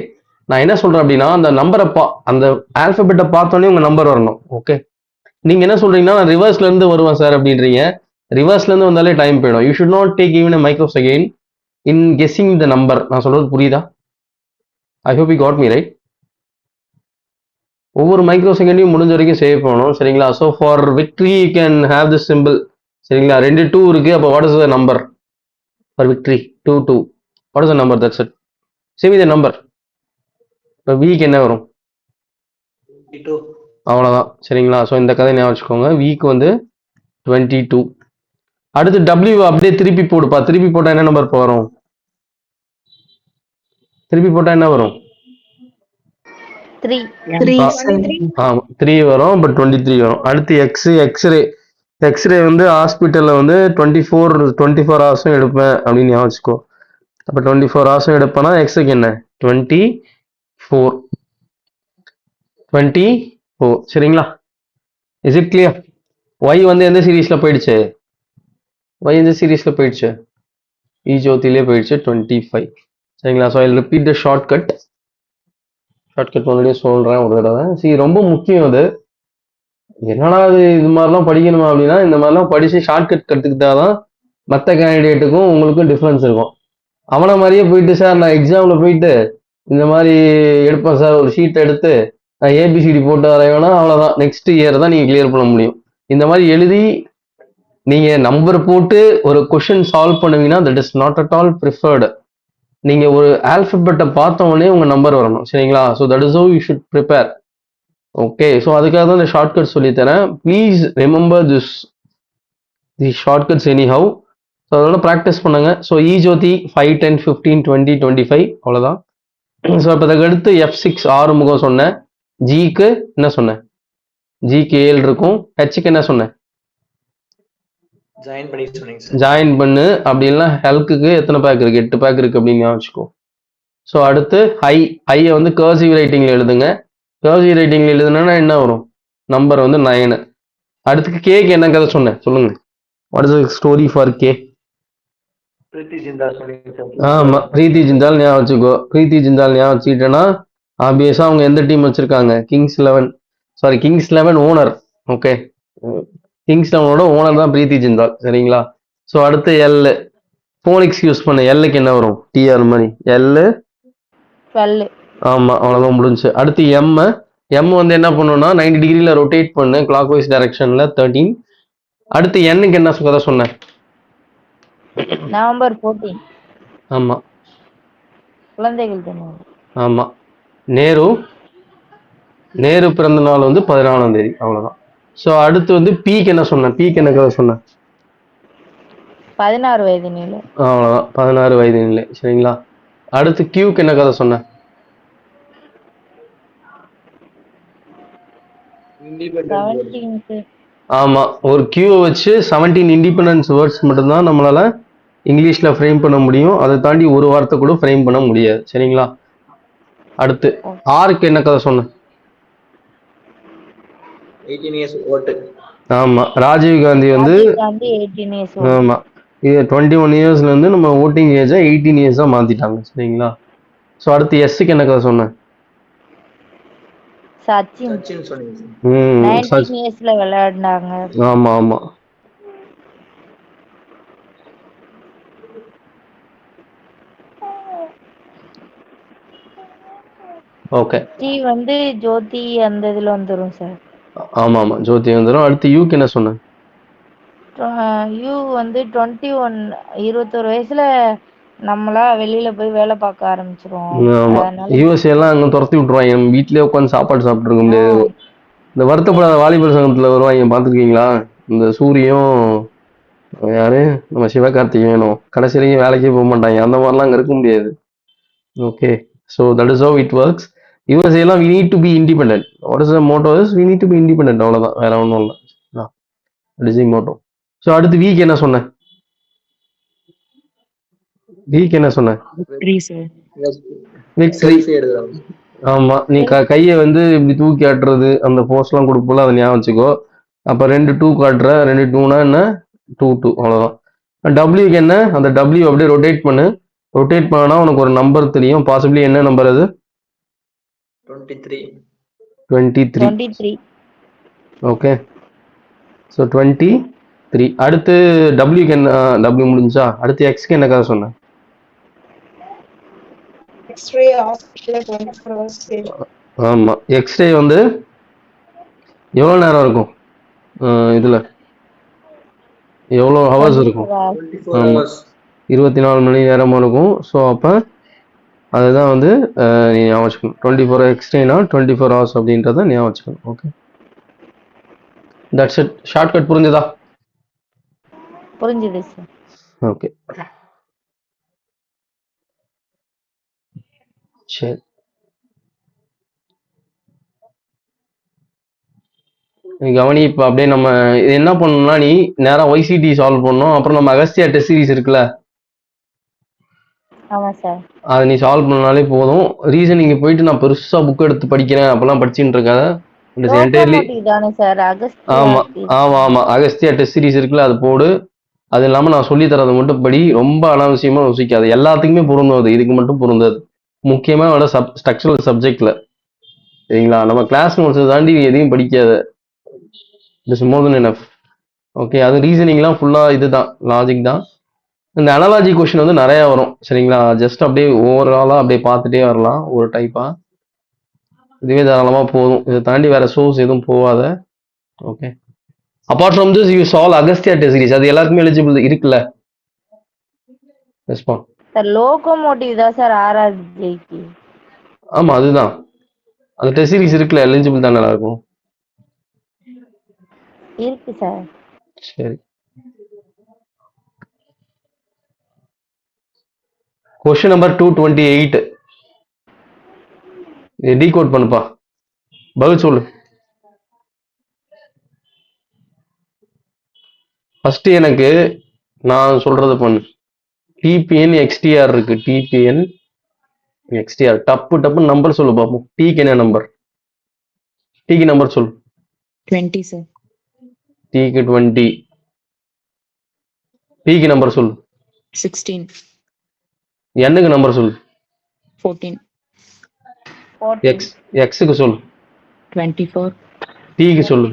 நான் என்ன சொல்றேன் அப்படின்னா அந்த நம்பரை அந்த ஆல்பபெட்டை பார்த்தோன்னே உங்க நம்பர் வரணும். ஓகே, நீங்க என்ன சொல்றீங்கன்னா நான் ரிவர்ஸ்ல இருந்து வருவேன் சார் அப்படின்றீங்க. ரிவர்ஸ்ல இருந்து வந்தாலே டைம் போயிடும். You should not take even micro second in guessing the number. நான் சொல்றது புரியுதா? I hope you got me right. ஒவ்வொரு மைக்ரோ செகண்டையும் முடிஞ்ச வரைக்கும் சேவ் பண்ணணும். சரிங்களா? So for victory you can have the simple. சரிங்களா? 2-2 இருக்கு. அப்போ what is the number for victory? 2-2. What is the number? That's it. Save the number. இப்போ வீக் என்ன வரும்? 22. அவ்வளோதான். சரிங்களா? ஸோ இந்த கதை ஞாபகம் வச்சுக்கோங்க. வீக் வந்து 22. அடுத்து டபிள்யூ அப்படியே திருப்பி போடுப்பா. திருப்பி போட்டால் என்ன நம்பர் வரும்? திருப்பி போட்டால் என்ன வரும்? 3. 3 வரும். பட் 23 வரும். அடுத்து எக்ஸ்ரே. எக்ஸ்ரே வந்து ஹாஸ்பிட்டலில் வந்து 24 ஹவர்ஸும் எடுப்பேன் அப்படின்னு ஞாபகம் வச்சுக்கோ. அப்போ 24 ஹவர்ஸும் எடுப்பேன்னா எக்ஸுக்கு என்ன? 24. சரிங்களா? Is it clear? ஒய் வந்து எந்த சீரீஸில் போயிடுச்சு? ஜோதிலே போயிடுச்சு. 25. சரிங்களா? So I repeat the shortcut மறுபடியும் சொல்கிறேன் ஒரு தடவை. ரொம்ப முக்கியம் அது. என்னடா இது மாதிரிலாம் படிக்கணுமா அப்படின்னா இந்த மாதிரிலாம் படித்து ஷார்ட்கட் கற்றுக்கிட்டாதான் மற்ற கேண்டிடேட்டுக்கும் உங்களுக்கும் டிஃப்ரென்ஸ் இருக்கும். அவனை மாதிரியே போயிட்டு சார் நான் எக்ஸாமில் போயிட்டு இந்த மாதிரி எடுப்பேன் சார், ஒரு ஷீட் எடுத்து நான் ஏபிசிடி போட்டு வரைவேனா அவ்வளோதான். நெக்ஸ்ட் இயர் தான் நீங்கள் கிளியர் பண்ண முடியும். இந்த மாதிரி எழுதி நீங்கள் நம்பர் போட்டு ஒரு கொஷின் சால்வ் பண்ணுவீங்கன்னா that is not at all preferred. நீங்கள் ஒரு ஆல்ஃபபெட்டை பார்த்த உடனே உங்கள் நம்பர் வரணும். சரிங்களா? So that is how you should prepare. Okay, so அதுக்காக தான் இந்த ஷார்ட்கட் சொல்லித்தரேன். Please remember the shortcuts anyhow. So அதோட ப்ராக்டிஸ் பண்ணுங்க. ஸோ ஜோதி 5, 10, 15, 20, 25 அவ்வளோதான். ஸோ இப்போ அதுக்கு அடுத்து F6 6 முகம் சொன்னேன். ஜிக்கு என்ன சொன்னேன்? ஜிக்கு 7 இருக்கும். ஹெச்சுக்கு என்ன சொன்னேன்? ஜாயின் பண்ணி சொன்னீங்க சார். ஜாயின் பண்ணு. அப்படி இல்லைன்னா ஹெல்க்குக்கு எத்தனை பேக் இருக்கு? 8 பேக் இருக்கு அப்படின்னு வச்சுக்கோ. ஸோ அடுத்து ஐயை வந்து கர்சிவ் ரைட்டிங்ல எழுதுங்க. கர்சிவ் ரைட்டிங்ல எழுதுனா என்ன வரும்? நம்பர் வந்து 9. அடுத்துக்கு கேக்கு என்ன கதை சொன்னேன் சொல்லுங்க. What is the story for K? Preethi Zinta சொன்னீங்க சார். ஆமா, பிரீத்தி ஜிந்தால் ஞாபகம் வச்சுக்கோ. பிரீத்தி ஜிந்தால் ஞாபகம் வச்சுக்கிட்டேன்னா ஆப்வியஸா அவங்க எந்த டீம் வச்சிருக்காங்க? Kings 11 owner. ஓகே, கிங்ஸ் 11ஓட ஓனர் தான் பிரீத்தி ஜிந்தால். சரிங்களா? ஸோ அடுத்து எல். ஃபோனிக்ஸ் யூஸ் பண்ண எல்லுக்கு என்ன வரும்? டிஆர் மாதிரி எல். 12. ஆமா, அவ்வளோதான் முடிஞ்சு. அடுத்து எம் வந்து என்ன பண்ணுன்னா 90 டிகிரியில் ரொட்டேட் பண்ணு கிளாக் வைஸ் டைரக்ஷன்ல 13. அடுத்து என்னுக்கு என்ன கதை சொன்னேன்? நவம்பர் 14 ஆமா குழந்தைகள் தினம். ஆமா. நேரு நேரு பிறந்த நாள் வந்து 14ஆம் தேதி. அவ்வளவுதான். ஸோ அடுத்து வந்து பீக்கு என்ன சொன்னேன்? பீக்கு என்ன கதை சொன்னேன்? 16 வயது நிலை. அவ்வளவுதான். 16 வயது நிலை. சரிங்களா? அடுத்து கியூக்கு என்ன கதை சொன்னேன்? இண்டிபெண்டன்ட் 17 ஆமா. ஒரு கியூவை வச்சு 17 இண்டிபெண்டன்ஸ் வேர்ட்ஸ் மட்டும்தான் நம்மளால இங்கிலீஷ்ல ஃப்ரேம் பண்ண முடியும். அதை தாண்டி ஒரு வார்த்தை கூட ஃப்ரேம் பண்ண முடியாது. சரிங்களா? அடுத்து ஆருக்கு என்ன கதை சொன்னேன்? 18 இயர்ஸ் ஓட்டு. ஆமா. ராஜீவ் காந்தி வந்து ராஜீவ் காந்தி 18 years old. ஆமா. இது 21 இயர்ஸ்ல இருந்து நம்ம ஓட்டிங் ஏஜை 18 இயர்ஸா மாத்திட்டாங்க. சரிங்களா? ஸோ அடுத்து எஸ்ஸுக்கு என்ன கதை சொன்னேன்? சச்சின் சச்சின் சொன்னீங்க. 19 yearsல விளையாடினாங்க. ஆமா ஆமா. ஓகே. டி வந்து ஜோதி அந்த இதுல வந்துரும் சார். ஆமா ஆமா. ஜோதி வந்துடும். அடுத்து யூக்கு என்ன சொன்னேன்? யூ வந்து 21 வயசுல நம்மளா வெளியில போய் வேலை பார்க்க ஆரம்பிச்சிரும். ஆமா. அதனால யூஎஸ்ஏ எல்லாம் அங்க துரத்தி விட்டுருவாங்க. நம்ம வீட்லயே உட்காந்து சாப்பாடு சாப்பிட்டு இருக்க முடியாது. இந்த வருத்தப்படாத வாலிபர் சங்கத்துல வருவாங்க, பாத்துருக்கீங்களா? இந்த சூரியும் யாரு நம்ம சிவகார்த்திகேயனும் கடைசியிலையும் வேலைக்கே போக மாட்டாங்க. அந்த மாதிரிலாம் அங்க இருக்க முடியாது. Okay. So that is how it works. USA எல்லாம் we need to be independent. What is the motto is we need to be independent. அவ்வளவுதான், வேற ஒன்றும் இல்லை. that is the motto. So அடுத்து வீக் என்ன சொன்னேன்? வீக் என்ன சொன்னேன்? விக்டரி. செல்ஃபி எடுக்கிறாங்க. ஆமா. நீ கையை வந்து இப்படி தூக்கி காட்டுறது, அந்த போஸ்ட்லாம் கொடுப்போல, அதை ஞாபகம் வச்சுக்கோ. அப்ப 2 2 காட்டுற, 2 2னா என்ன? 2 2. அவ்வளவுதான். டபிள்யூக்கு என்ன? அந்த டபிள்யூ அப்படியே ரொட்டேட் பண்ணு. ரொட்டேட் பண்ணா உனக்கு ஒரு நம்பர் தெரியும். பாசிபிளி என்ன நம்பர் அது? 23. 23. ஓகே. ஸோ 23. அடுத்து டபிள்யூக்கு என்ன? டபிள்யூ முடிஞ்சா? அடுத்து எக்ஸ்க்கு என்ன கதை சொன்னேன்? X-ray hospital 24 hours day. ஆமா. எக்ஸ்ரே வந்து எவ்வளவு நேரம் இருக்கும்? இதுல எவ்வளோ ஹவர்ஸ் இருக்கும்? 24 ஆமா. hours. 24 மணி நேரமா இருக்கும். ஸோ அப்போ அதுதான் வந்து நீ ஞாபகம் வச்சுக்கணும். 24 எக்ஸ்ட்ரேனா 24 ஹவர்ஸ் அப்படின்றத ஞாபகம் வச்சுக்கணும். ஓகே. That's it. ஷார்ட்கட் புரிஞ்சுதா? புரிஞ்சுது சார். ஓகே. சரி. நீ கவனி. இப்போ அப்படியே நம்ம இது என்ன பண்ணணும்னா, நீ நேரம் ஒய்சிடி சால்வ் பண்ணணும். அப்புறம் நம்ம அகஸ்தியா டெஸ்ட் சீரிஸ் இருக்குல்ல, ஆமா சார். அதை நீ சால்வ் பண்ணாலே போதும். ரீசனிங் போயிட்டு நான் பெருசா புக் எடுத்து படிக்கிறேன் அப்பெல்லாம் படிச்சுட்டு இருக்காத. என்டையர்லி லோகோமோட்டிவ் தானே சார்? அகஸ்தியா ஆமா quiz. ஆமா ஆமா. அகஸ்தியா டெஸ்ட் சீரிஸ் இருக்குல்ல, அது போடு. அது இல்லாம நான் சொல்லி தரதை மட்டும் படி. ரொம்ப அனாவசியமா யோசிக்காது. எல்லாத்துக்குமே பொருந்தும் அது, இதுக்கு மட்டும் பொருந்தாது. முக்கியமா விட ஸ்ட்ரக்சரல் சப்ஜெக்ட்ல. சரிங்களா? நம்ம கிளாஸ் நோட்ஸ் தாண்டி நீ எதையும் படிக்காத. It's more then enough. Okay. அது ரீசனிங்லாம் ஃபுல்லா இதுதான், லாஜிக் தான். இந்த அனாலஜி கொஸ்டின் வந்து நிறைய வரும். சரிங்களா? ஜஸ்ட் அப்படியே ஓவராலா அப்படியே பார்த்துட்டே வரலாம் ஒரு டைப்பா. இதுவே தாராளமா போதும். இதை தாண்டி வேற சோர்ஸ் எதுவும் போகாத. Okay. Apart from this you solve Agastya test series. அது எல்லாருக்குமே எலிஜிபிள் இருக்குல்ல? ரெஸ்பாண்ட். சார் லோகோமோட்டிவ் தான் சார் ஆர்ஆர்ஜேக்கு. ஆமா அதுதான். அந்த டெஸ்ட் சீரிஸ் இருக்குல்ல, எலிஜிபிள் தானே எல்லாருக்கும்? இருக்கு சார். சரி. Question number 228. டீகோட் பண்ணுப்பா. பதில் சொல்லு. ஃபர்ஸ்ட் எனக்கு நான் சொல்றது பண்ணு. டிபிஎன் எக்ஸ்டிஆர் இருக்கு. டிபிஎன் எக்ஸ்டிஆர். டப்பு நம்பர் சொல்லு பாப்போம். டிக்கு என்ன நம்பர்? டிக்கு நம்பர் சொல்லு. 20 sir. டிக்கு 20. பிக்கு நம்பர் சொல்லு. 16. என்னுக்கு நம்பர் சொல்லு. 14. எக்ஸுக்கு சொல்லு. 24. டிக்கு சொல்லு.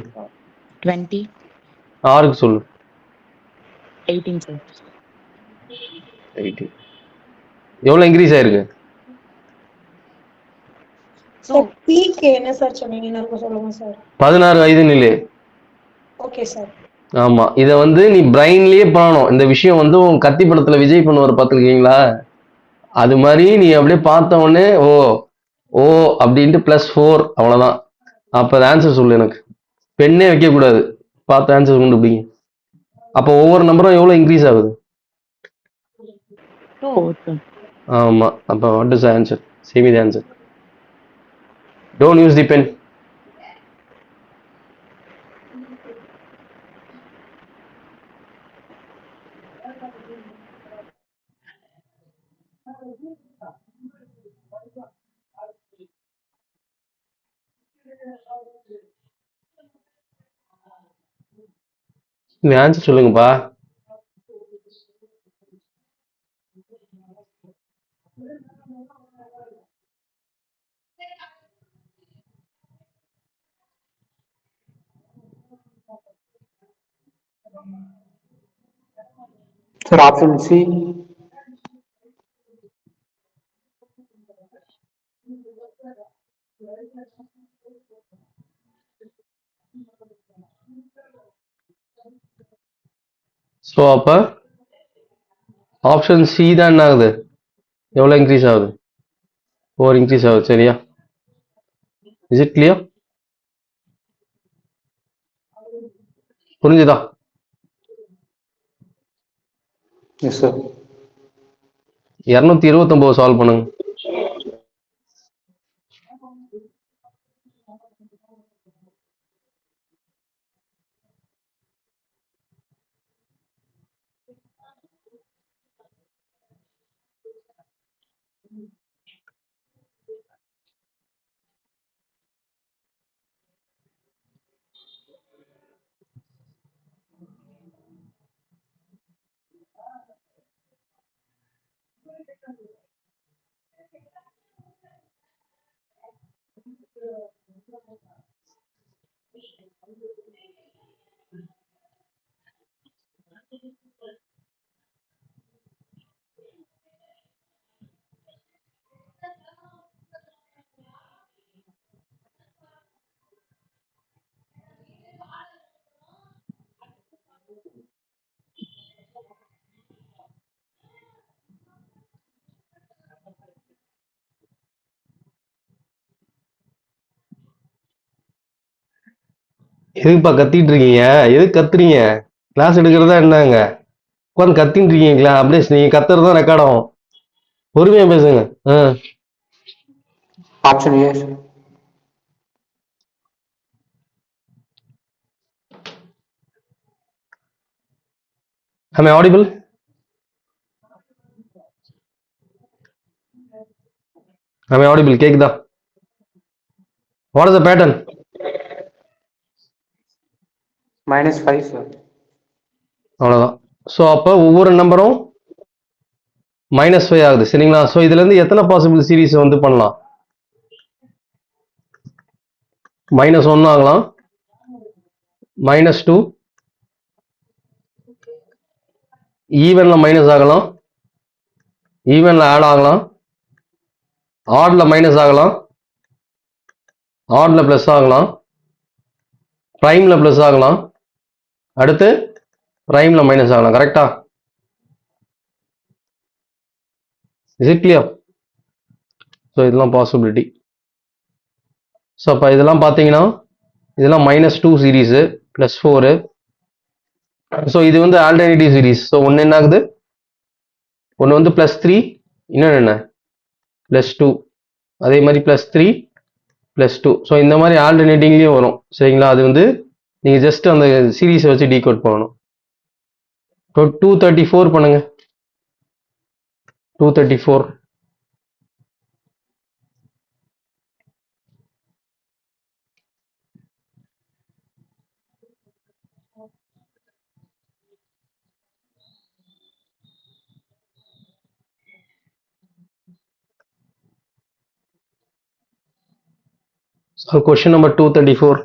20. ஆருக்கு சொல்லு. 18 sir. 18. எவ்வளவு இன்க்ரீஸ் ஆயிருக்கு? சார் பீக் என்ன சார் சொன்னீங்க? எனக்கு சொல்லுங்க சார். 16 வயது நிலை. Okay sir. ஆமா. இத வந்து நீ பிரைன்லயே பண்ணணும். இந்த விஷயம் வந்து உன் கத்தி படத்துல விஜய் பண்ணுவாரு பார்த்திருக்கீங்களா? அது மாரி நீ அப்படியே பார்த்த உடனே ஓ ஓ அப்படின்ட்டு +4 அவ்வளவுதான். அப்ப ஆன்சர் சொல்லு எனக்கு. பெண்ணே வைக்க கூடாது. பார்த்து ஆன்சர் கண்டுபிடிங்க. அப்போ ஒவ்வொரு நம்பரும் எவ்வளவு இன்க்ரீஸ் ஆகுது? 2. 4 sir. ஆமா. அப்ப what is answer? Save the answer. Don't use the pen. நீ ஆன்சர் சொல்லுங்கப்பா. Sir, option C. ஸோ அப்ப ஆப்ஷன் சி தான் என்ன ஆகுது? எவ்வளவு இன்க்ரீஸ் ஆகுது? 4 இன்க்ரீஸ் ஆகுது. சரியா? Is it clear? புரிஞ்சுதா? Yes, sir. 229 சால்வ் பண்ணுங்க. எதுக்குப்பா கத்திட்டு இருக்கீங்க? எதுக்கு கத்துறீங்க? கிளாஸ் எடுக்கிறதா என்னங்க? உட்காந்து கத்திட்டு இருக்கீங்களா? அப்படியே நீங்க கத்துறதுதான் ரெக்கார்ட் ஆகும். பொறுமையா பேசுங்க. Option A, sir. Am I audible? Am I audible? கேக்குதா? What is the pattern? -5, sir. அவ்வளவுதான். ஸோ அப்ப ஒவ்வொரு நம்பரும் -5 ஆகுது. சரிங்களா? ஸோ இதுல இருந்து எத்தனை பாசிபிள் சீரீஸ் வந்து பண்ணலாம்? -1 ஆகலாம், -2, ஈவன்ல மைனஸ் ஆகலாம், ஈவன்ல ஆட் ஆகலாம், ஆட்ல மைனஸ் ஆகலாம், ஆட்ல பிளஸ் ஆகலாம், பிரைம்ல பிளஸ் ஆகலாம், அடுத்து பிரைம்ல மைனஸ் ஆகலாம். கரெக்டா? Is it clear? ஸோ இதெல்லாம் பாசிபிலிட்டி. ஸோ அப்போ இதெல்லாம் பார்த்தீங்கன்னா இதெல்லாம் -2 சீரீஸு +4. ஸோ இது வந்து ஆல்டர்னேட்டிவ் சீரீஸ். ஸோ ஒன்று என்ன ஆகுது? ஒன்று வந்து +3, இன்னொன்று என்ன? +2. அதே மாதிரி +3, +2. ஸோ இந்த மாதிரி ஆல்டர்னேட்டிங்லேயும் வரும். சரிங்களா? அது வந்து நீங்கள் ஜஸ்ட் அந்த சீரீஸை வச்சு டீகோட் பண்ணணும். 234 பண்ணுங்க. 234. So question number 234.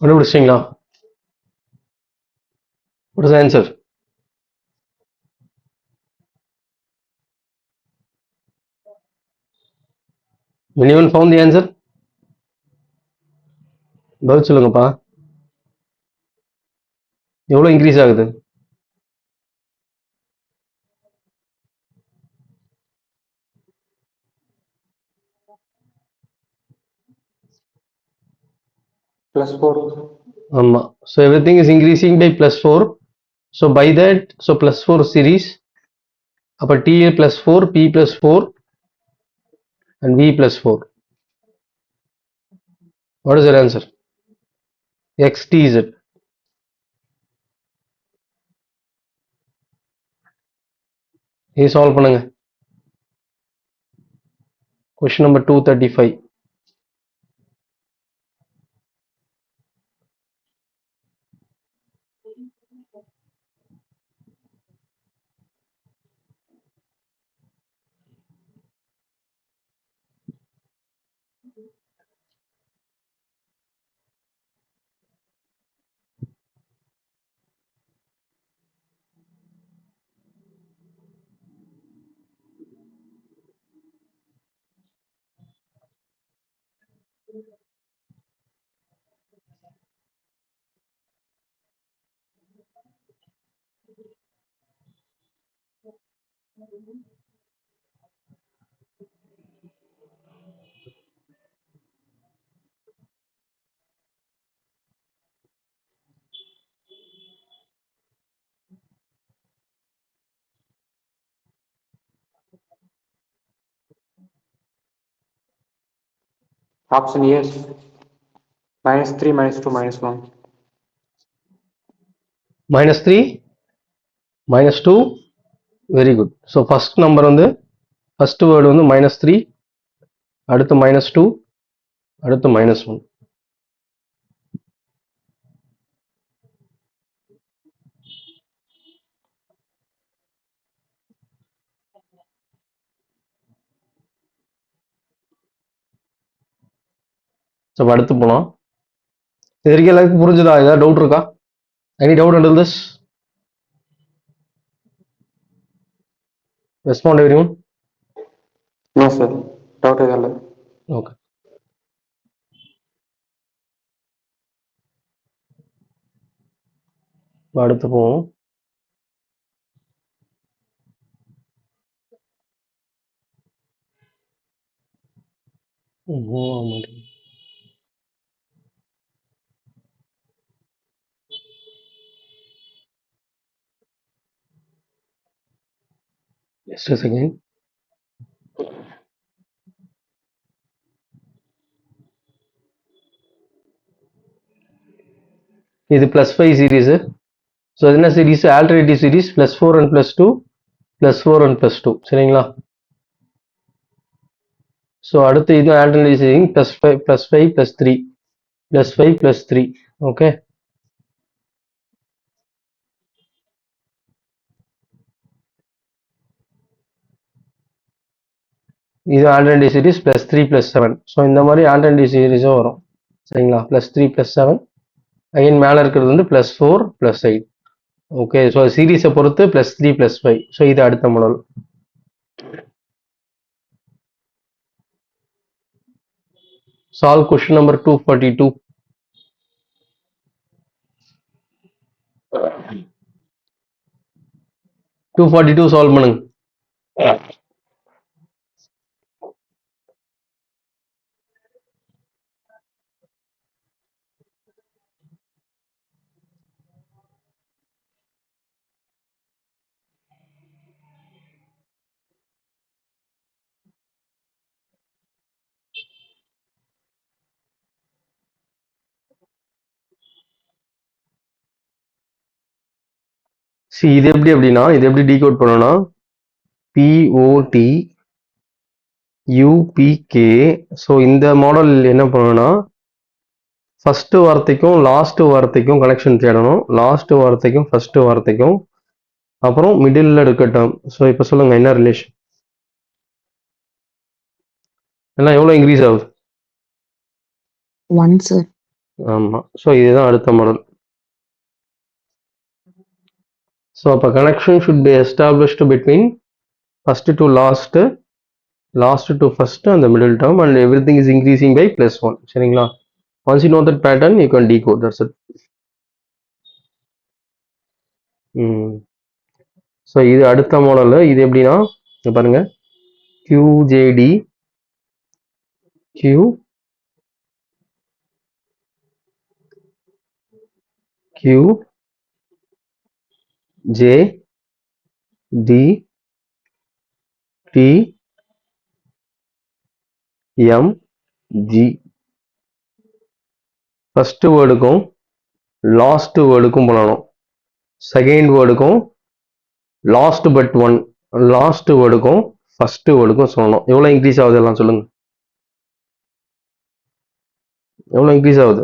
கண்டுபிடிச்சிங்களா? What is the answer? Anyone found the answer? பதில் சொல்லுங்கப்பா. எவ்வளோ இன்க்ரீஸ் ஆகுது? +4. ஆமா. So everything is increasing by +4. So by that, so +4 series. அப்ப TA +4, P +4 and V +4. What is your answer? XTZ. இது solve பண்ணுங்க. Question number 235. Option A. -3, -2, -1. -3, -2. Very good. So first number வந்து first word வந்து -3, அடுத்து -2, அடுத்து -1. So அடுத்து போலாம். இது வரைக்கும் எல்லாருக்கும் புரிஞ்சுதா? ஏதாவது டவுட் இருக்கா? Any doubt under this? Respond everyone. No, sir. Doubt ಇದಲ್ಲ. ஓகே. அடுத்து போவோம். Just a second. இது +5 சீரீஸ். ஸோ என்ன series? Alternative series +4 and +2, +4 and +2. சரிங்களா? ஸோ அடுத்து இது ஆல்டர்னேட்டிவ் சீரீஸ் +5 +3, +5 +3. ஓகே. இது ஆல்டர்னேட்டிவ் சீரீஸ் +3 +7. ஸோ இந்த மாதிரி ஆல்டர்னேட்டிவ் சீரீஸும் வரும். சரிங்களா? +3 +7. அகைன் மேலே இருக்கிறது வந்து +4 +8. ஓகே. ஸோ சீரீஸை பொறுத்து +3 +5. ஸோ இது அடுத்த model. Solve question number 242. Solve பண்ணுங்க. See, இது எப்படி அப்படின்னா, இது எப்படி டீகோட் பண்ணணும்னா POTUPK. ஸோ இந்த மாடல் என்ன பண்ணணும்னா, ஃபர்ஸ்ட் வார்த்தைக்கும் லாஸ்ட் வார்த்தைக்கும் கனெக்ஷன் தேடணும். லாஸ்ட் வார்த்தைக்கும் ஃபர்ஸ்ட் வார்த்தைக்கும், அப்புறம் மிடில் இருக்கட்டும். ஸோ இப்போ சொல்லுங்க, என்ன ரிலேஷன்? எல்லாம் எவ்வளோ இன்க்ரீஸ் ஆகுது? 1, sir. ஆமா. ஸோ இதுதான் அடுத்த மாடல். ஸோ அப்போ connection should be established between first to last, last to first அந்த middle term and everything is increasing by +1. சரிங்களா? Once you know that pattern you can decode. That's it. So இது அடுத்த model. இது எப்படின்னா இங்க பாருங்க, QJD Q Q J D T M G. First வேர்டுக்கும் last வேர்டுக்கும் பண்ணணும். செகண்ட் வேர்டுக்கும் லாஸ்ட் பட் ஒன், லாஸ்ட் வேர்டுக்கும் ஃபர்ஸ்ட் வேர்டுக்கும் சொல்லணும். எவ்வளோ இன்க்ரீஸ் ஆகுது எல்லாம் சொல்லுங்க. எவ்வளோ இன்க்ரீஸ் ஆகுது?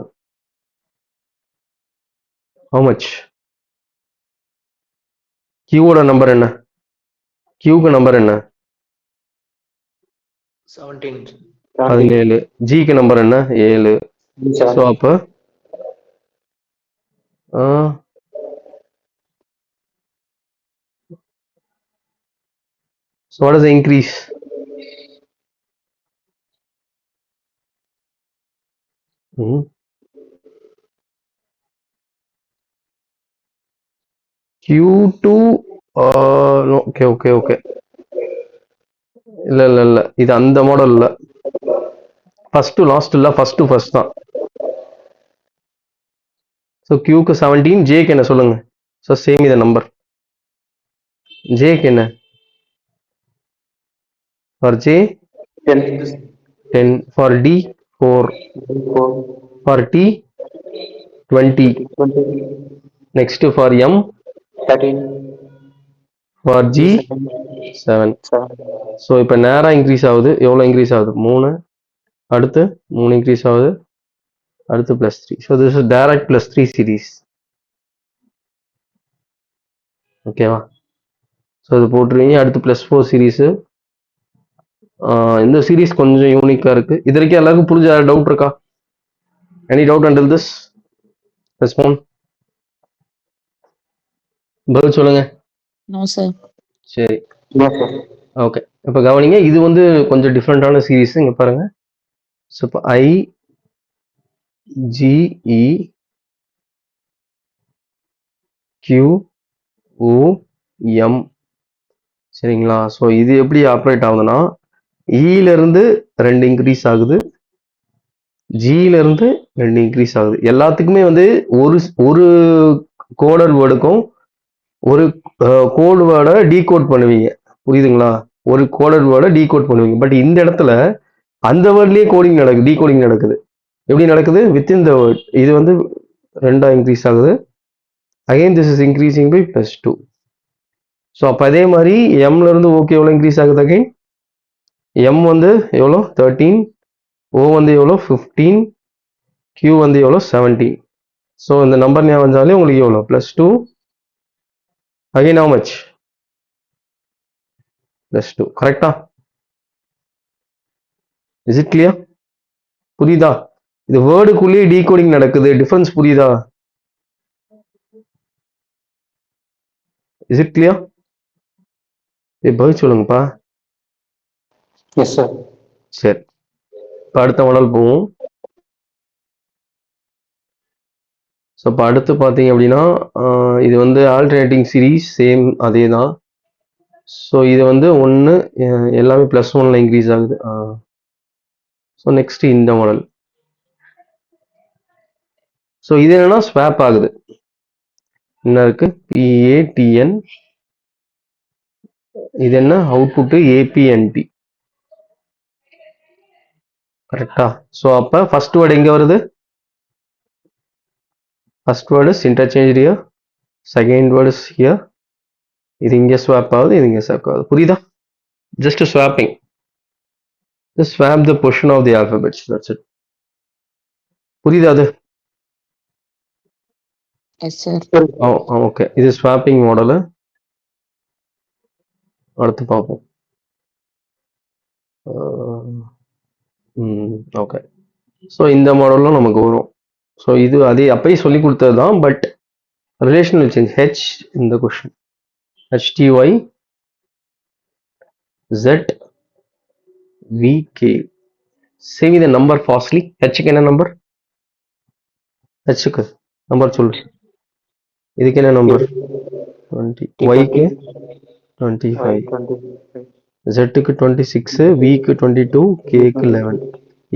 How much? கியூவோட நம்பர் என்ன? கியூக்கு நம்பர் என்ன? 17. 17. ஜிக்கு நம்பர் என்ன? 7. ஸோ அப்போ so what is the increase? Q2 no, okay. இல்ல இது அந்த மாடல் இல்ல. ஃபர்ஸ்ட் டு லாஸ்ட் இல்ல, ஃபர்ஸ்ட் டு ஃபர்ஸ்ட் தான். ஸோ Qக்கு 17, Jக்கு என்ன சொல்லுங்க? ஸோ சேம் இத நம்பர். Jக்கு என்ன? For J 10, for D 4, for T 20, next for M 13, for G 7. So இப்போ நேரா இன்க்ரீஸ் ஆகுது. எவ்வளோ இன்க்ரீஸ் ஆகுது? 3. அடுத்து 3 இன்க்ரீஸ் ஆகுது. அடுத்து +3. So this is direct +3 series. ஓகேவா? ஸோ இது போட்டுருவீங்க. அடுத்து +4 சீரீஸு. இந்த சீரீஸ் கொஞ்சம் யூனிக்கா இருக்கு. இது வரைக்கும் எல்லாருக்கும் புரிஞ்ச டவுட் இருக்கா? Any doubt until this? Respond. பதில் சொல்லுங்க. No, sir. சரி, No, sir. ஓகே. இப்போ கவனிங்க, இது வந்து கொஞ்சம் டிஃப்ரெண்டான சீரீஸ். இங்க பாருங்க. ஸோ இப்போ IGEQOM. சரிங்களா? ஸோ இது எப்படி ஆப்ரேட் ஆகுதுன்னா, ல இருந்து 2 இன்க்ரீஸ் ஆகுது, ஜில இருந்து 2 இன்க்ரீஸ் ஆகுது. எல்லாத்துக்குமே வந்து ஒரு கோடர் வேர்டுக்கும் ஒரு கோட் வேர்டை டீகோட் பண்ணுவீங்க. புரியுதுங்களா? ஒரு கோடர் வேர்டை டீகோட் பண்ணுவீங்க. பட் இந்த இடத்துல அந்த வேர்ட்லயே கோடிங் நடக்குது, டீகோடிங் நடக்குது. எப்படி நடக்குது? Within the word. இது வந்து 2ஆ இன்க்ரீஸ் ஆகுது. Again this is increasing by +2. So அப்போ அதே மாதிரி எம்ல இருந்து ஓகே எவ்வளோ இன்க்ரீஸ் ஆகுது? அகைன் எம் வந்து எவ்வளோ? 13, ஓ வந்து எவ்வளோ? 15, கியூ வந்து எவ்வளோ? 17. ஸோ இந்த நம்பர் ஞாபகம் வந்தாலே உங்களுக்கு எவ்வளோ? +2. Again how much? +2. கரெக்டா? Is it clear? புரியுதா? இது வேர்டுக்குள்ளேயே டீகோடிங் நடக்குது. டிஃபரன்ஸ் புரியுதா? Is it clear? பதில் சொல்லுங்கப்பா. Yes, sir. சரி, இப்போ அடுத்த மாடல் போவோம். ஸோ இப்போ அடுத்து பார்த்தீங்க அப்படின்னா, இது வந்து ஆல்டர்னேட்டிங் சீரீஸ், சேம் அதே தான். ஸோ இது வந்து 1 எல்லாமே +1ல இன்க்ரீஸ் ஆகுது. ஸோ நெக்ஸ்ட் இந்த மாடல். ஸோ இது என்னன்னா ஸ்வாப் ஆகுது. என்ன இருக்கு? PATN. இது என்ன? Output APNT. கரெக்டா? ஸோ அப்போ ஃபர்ஸ்ட் வேர்டு எங்க வருது? First word is interchange here, second word is here. இது இங்கே ஸ்வாப் ஆகுது, இது இங்கே ஸ்வாப் ஆகுது. புரியுதா? Just swapping. Just swap the portion of the alphabets. That's it. புரியுதா அது? Yes, sir. ஓகே. இது ஸ்வாப்பிங் மாடலு. அடுத்து பார்ப்போம். ஓகே. ஸோ இந்த மாடலும் நமக்கு வரும். ஸோ இது அதே அப்பயே சொல்லி கொடுத்தது தான், but relation will change. H in the question. HTY Z VK. Say me the number fastly. H க்கு என்ன நம்பர்? H க்கு நம்பர் சொல்லு. இதுக்கு என்ன நம்பர்? 20. Y க்கு 25. 25. Z க்கு 26, V க்கு 22, K க்கு 11.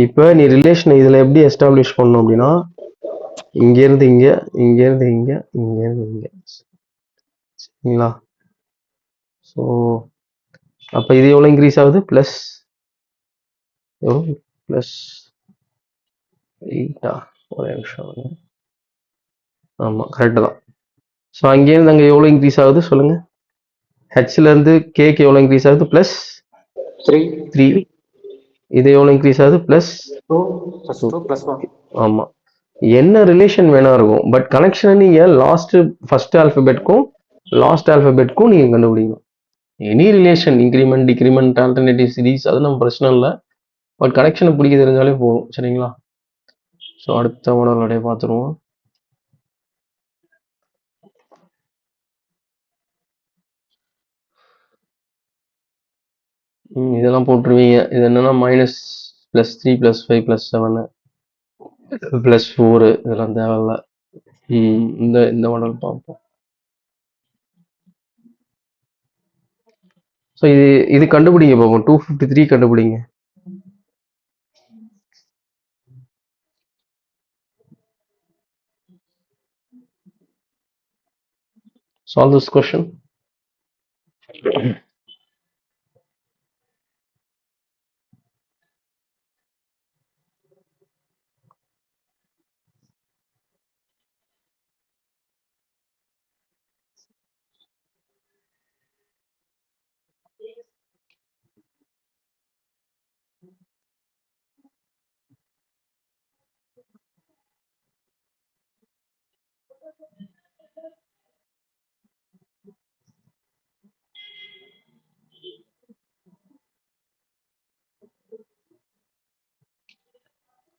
இப்போ நீ ரிலேஷன் இதில் எப்படி எஸ்டாப்ளிஷ் பண்ணணும் அப்படின்னா, இங்கேருந்து இங்கே, இங்கேருந்து இங்கே, இங்கேருந்து இங்கே, சரிங்களா? ஸோ அப்போ இது எவ்வளோ இன்க்ரீஸ் ஆகுது? ப்ளஸ் எவ்வளோ? ப்ளஸ் 8. ஒரே நிமிஷம். ஆமாம், கரெக்டு தான். ஸோ அங்கேருந்து அங்கே எவ்வளோ இன்க்ரீஸ் ஆகுது சொல்லுங்கள்? ஹெச்லேருந்து கேக்கு எவ்வளோ இன்க்ரீஸ் ஆகுது? ப்ளஸ் 3. 3. இது எவ்வளோ இன்க்ரீஸ் ஆகுது? ப்ளஸ் 2. Plus 2 plus 1. ஆமாம். என்ன ரிலேஷன் வேணா இருக்கும், பட் கனெக்ஷனை நீங்கள் ஃபர்ஸ்ட் ஆல்ஃபபெட்க்கும் லாஸ்ட் ஆல்ஃபபெட்க்கும் நீங்கள் கண்டுபிடிக்கணும். Any relation, increment, decrement, alternative series, அது நம்ம பிரச்சனை இல்லை, பட் கனெக்ஷனை பிடிக்க தெரிஞ்சாலே போதும். சரிங்களா? ஸோ அடுத்த மாடல் அப்படியே பார்த்துருவோம். இதெல்லாம் போட்டுருவீங்க. இது என்னன்னா -+3 +5 +7 +4, இதெல்லாம் தேவையில்ல. இந்த மாடல் பார்ப்போம். ஸோ இது கண்டுபிடிங்க பார்ப்போம். 253 கண்டுபிடிங்க. Solve this question.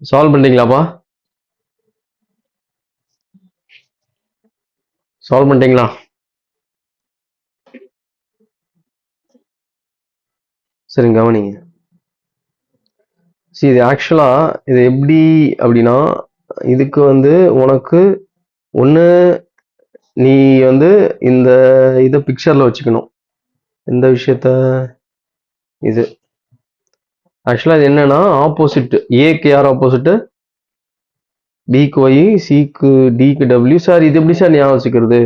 சால்வ் பண்ணிட்டீங்களாப்பா? சால்வ் பண்ணிட்டீங்களா? சரிங்க, கவனிங்க. சரி, இது ஆக்சுவலாக இது எப்படி அப்படின்னா, இதுக்கு உனக்கு ஒன்று நீ இந்த இதை பிக்சரில் வச்சுக்கணும். இந்த விஷயத்த இது ஆக்சுவலாக இது என்னன்னா ஆப்போசிட். ஏக்கு யார் ஆப்போசிட்டு? பிக்கு ஒய், சிக்கு டிக்கு டபிள்யூ. சார் இது எப்படி சார் ஞாபகம் வச்சுக்கிறது?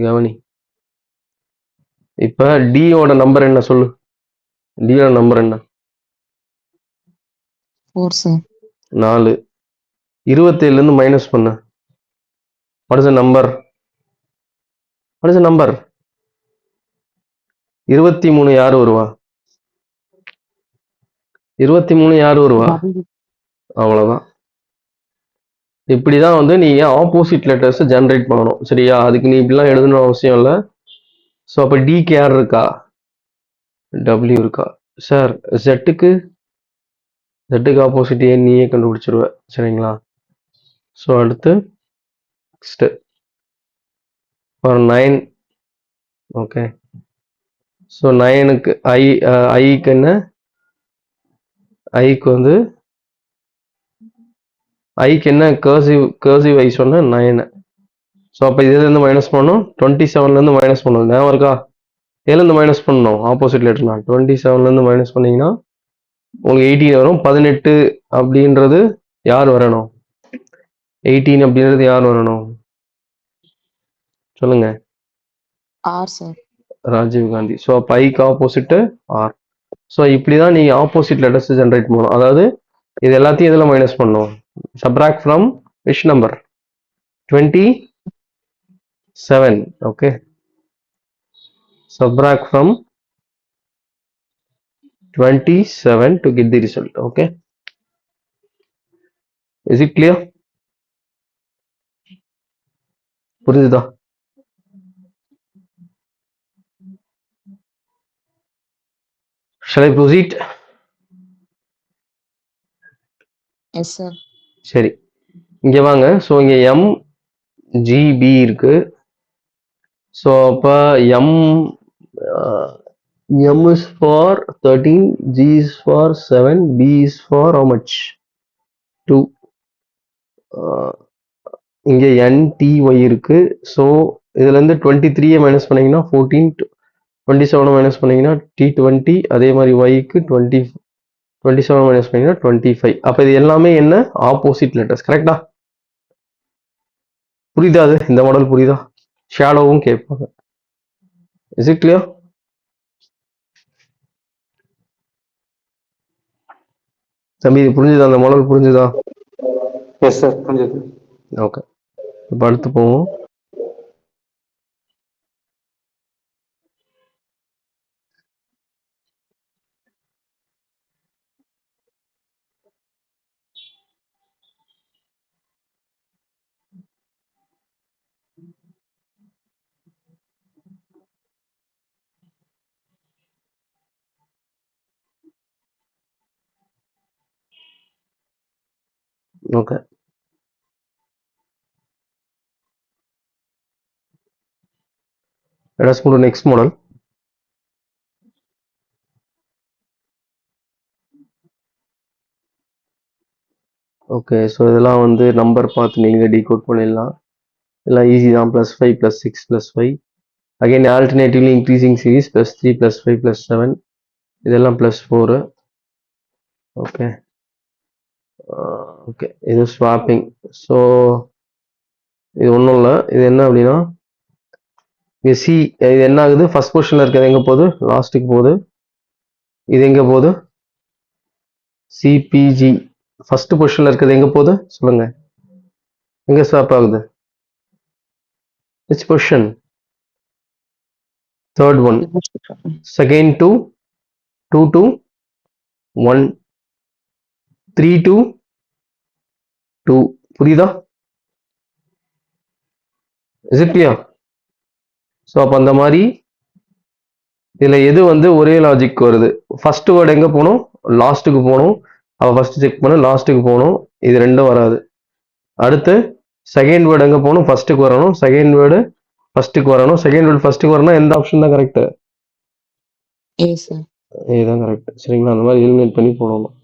கவனி. இப்போ டியோட நம்பர் என்ன சொல்லு? டியோட நம்பர் என்ன? 4 சார். 4. 27லேருந்து மைனஸ் பண்ணு. What is the number? What is the number? 23 யார் வருவா? 23 யார் வருவா? அவ்வளோதான். இப்படிதான் நீங்க ஆப்போசிட் லெட்டர்ஸ் ஜென்ரேட் பண்ணணும். சரியா? அதுக்கு நீ இப்படிலாம் எழுதணும் அவசியம் இல்லை. ஸோ அப்போ டிக்கு யார் இருக்கா? டபிள்யூ இருக்கா? சார் ஜெட்டுக்கு ஆப்போசிட் ஏன் நீயே கண்டுபிடிச்சிருவ. சரிங்களா? ஸோ அடுத்து நெக்ஸ்ட் ஃபார் 9. ஓகே. ஸோ 9க்கு ஐக்கு என்ன? ஐக்கு ஐக்கு என்ன கர்சிவ் ஐ சொன்ன 9. ஸோ அப்போ இதுலேருந்து மைனஸ் பண்ணணும். 27லேருந்து மைனஸ் பண்ணணும். ஞாபகம் இருக்கா? ஏலேருந்து மைனஸ் பண்ணணும் ஆப்போசிட் லெட்டர்னா. 27லேருந்து மைனஸ் பண்ணீங்கன்னா உங்களுக்கு 18 வரும். 18 அப்படின்றது யார் வரணும்? 18 அப்படின்றது யார் வரணும் சொல்லுங்க? R sir. Rajiv Gandhi. So அப்போ ஐக்கு ஆப்போசிட் ஆர். ஸோ இப்படிதான் நீங்க ஆப்போசிட் லெட்டர்ஸ் ஜென்ரேட் பண்ணணும். அதாவது இது எல்லாத்தையும் இதில் மைனஸ் பண்ணணும். Subtract from which number? 27. okay, subtract from 27 to get the result. Okay, is it clear? புரியுதா? Shall I proceed? Yes sir. சரி, இங்க வாங்க. ஸோ இங்க MGB இருக்கு. ஸோ அப்ப M M is for 13, G is for 7, B is for how much? 2. இங்க NTY இருக்கு. So இதுல இருந்து 23 மைனஸ் பண்ணீங்கன்னா 14, 27 மைனஸ் பண்ணீங்கன்னா T20, அதே மாதிரி Yக்கு 27 மைனஸ் பண்ணீங்கன்னா 25. அப்ப இது எல்லாமே என்ன? Opposite letters. கரெக்டா? புரியுதா? அது இந்த மாடல் புரியுதா? ஷேடோவும் கேட்பாங்க. Is it clear? தம்பி இது புரிஞ்சுதா? அந்த மாடல் புரிஞ்சுதா? எஸ் சார் புரிஞ்சது. ஓகே, இப்போ அடுத்து போவோம். Okay, let us move to next model. Okay, so இதெல்லாம் வந்து நம்பர் பார்த்து நீங்கள் டீகோட் பண்ணிடலாம். எல்லாம் ஈஸி தான். +5 +6 +5. Again alternatively increasing series +3 +5 +7. இதெல்லாம் +4. ஓகே, ஓகே, இது ஸ்வாப்பிங். ஸோ இது ஒன்றும் இல்லை. இது என்ன அப்படின்னா இங்கே சி இது என்ன ஆகுது? ஃபர்ஸ்ட் பொசிஷனில் இருக்கிறது எங்கே போகுது? லாஸ்ட்டுக்கு போகுது. இது எங்கே போகுது? சிபிஜி ஃபர்ஸ்ட் பொசிஷனில் இருக்கிறது எங்கே போகுது சொல்லுங்க? எங்கே ஸ்வாப் ஆகுது? Which position? Third one. Second 2, 2 to 1, 3 to 2. புரியுதா? Is it clear? ஸோ அப்போ அந்த மாதிரி இதில் எது வந்து ஒரே லாஜிக் வருது? ஃபர்ஸ்ட் வேர்டு எங்கே போகணும்? லாஸ்ட்டுக்கு போகணும். அவள் ஃபர்ஸ்ட் செக் பண்ண லாஸ்ட்டுக்கு போகணும். இது ரெண்டும் வராது. அடுத்து செகண்ட் வேர்டு எங்கே போகணும்? ஃபர்ஸ்ட்டுக்கு வரணும். செகண்ட் வேர்டு ஃபர்ஸ்ட்டுக்கு வரணும். செகண்ட் வேர்டு ஃபர்ஸ்ட்டுக்கு வரணும். எந்த ஆப்ஷன் தான் கரெக்டு? A sir. இதுதான் கரெக்ட். சரிங்களா? அந்த மாதிரி எலிமினேட் பண்ணி போடணும்.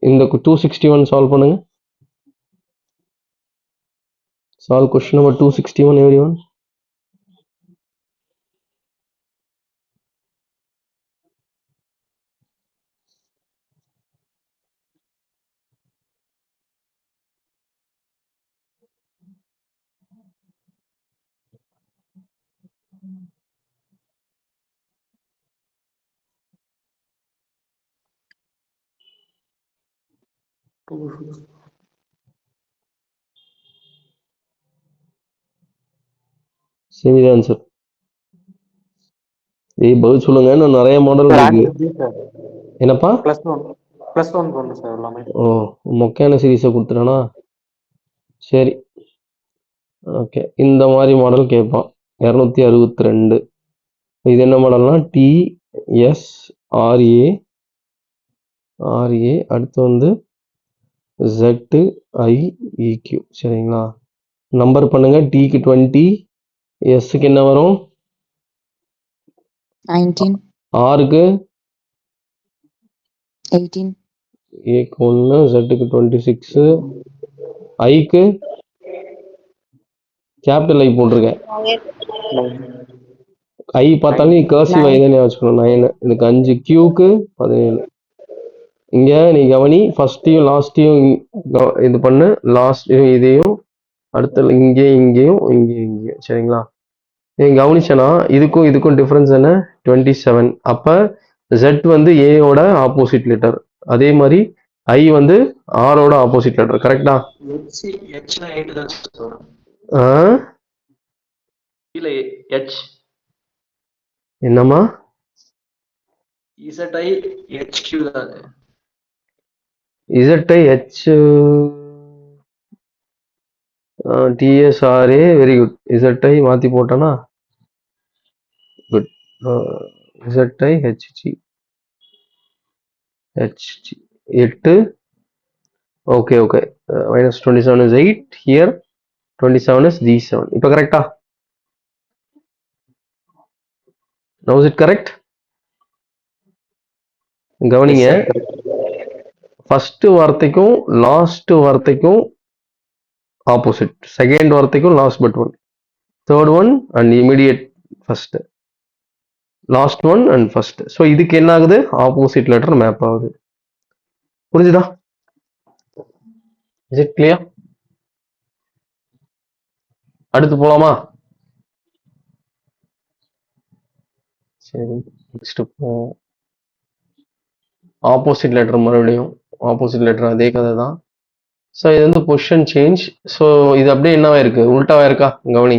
இந்த 261 சால்வ் பண்ணுங்க. Solve question number 261 everyone. Same இது ஆன்சர். பதில் சொல்லுங்க. இன்னும் நிறைய மாடல் இருக்கு. என்னப்பா? +1 போடணும் சார் எல்லாமே. ஓ, மொக்கையான சீரீஸை கொடுத்துட்டானா? சரி, ஓகே. இந்த மாதிரி மாடல் கேட்பான். 262. இது என்ன மாடல்னா TSRA. அடுத்து வந்து ZIEQ. சரிங்களா? நம்பர் பண்ணுங்க. Tக்கு 20, Sக்கு என்ன வரும்? 19, Rக்கு 18, Aக்கு 1, Zக்கு 26, Iக்கு கேபிட்டல் ஐ போட்டிருக்கேன். ஐ பார்த்தாலும் நீ கர்சிவ் ஐ தான் வச்சுக்கணும். 9. இதுக்கு 5. Qக்கு 17. இங்க நீ கவனி. ஃபர்ஸ்டையும் லாஸ்டையும் இது பண்ணு. லாஸ்டையும் இதையும் அடுத்த இங்கேயும் இங்கேயும். சரிங்களா? நீ கவனிச்சனா இதுக்கும் டிஃபரன்ஸ் என்ன? 27. அப்ப Z வந்து ஏயோட ஆப்போசிட் லெட்டர். அதே மாதிரி ஐ வந்து ஆரோட ஆப்போசிட் லெட்டர். கரெக்டா? இல்ல H என்னம்மா? ZI HQ தான். ZI H TSRA. Very good. ZI மாத்தி போட்டானா? Good. ZI HG. H 8. Okay, okay. Minus 27 is 8. Here 27 is G7. இப்போ கரெக்டா? Now is it correct? கவனிங்க, Yes, sir. ஃபர்ஸ்ட் வார்த்தைக்கும் லாஸ்ட் வார்த்தைக்கும் ஆப்போசிட், செகண்ட் வார்த்தைக்கும் last but one, third one and immediate first, last one and first. So இதுக்கு என்ன ஆகுது? Opposite letter map ஆகுது. புரிஞ்சுதா? Is it clear? அடுத்து போலாமா? சரி, நெக்ஸ்ட் போ. ஆப்போசிட் லெட்டர், மறுபடியும் ஆப்போசிட் லெட்டர் அதே கதை தான். ஸோ இது வந்து பொசிஷன் சேஞ்ச். ஸோ இது அப்படியே என்னவா இருக்கு? உல்டாவா இருக்கா? கவனி,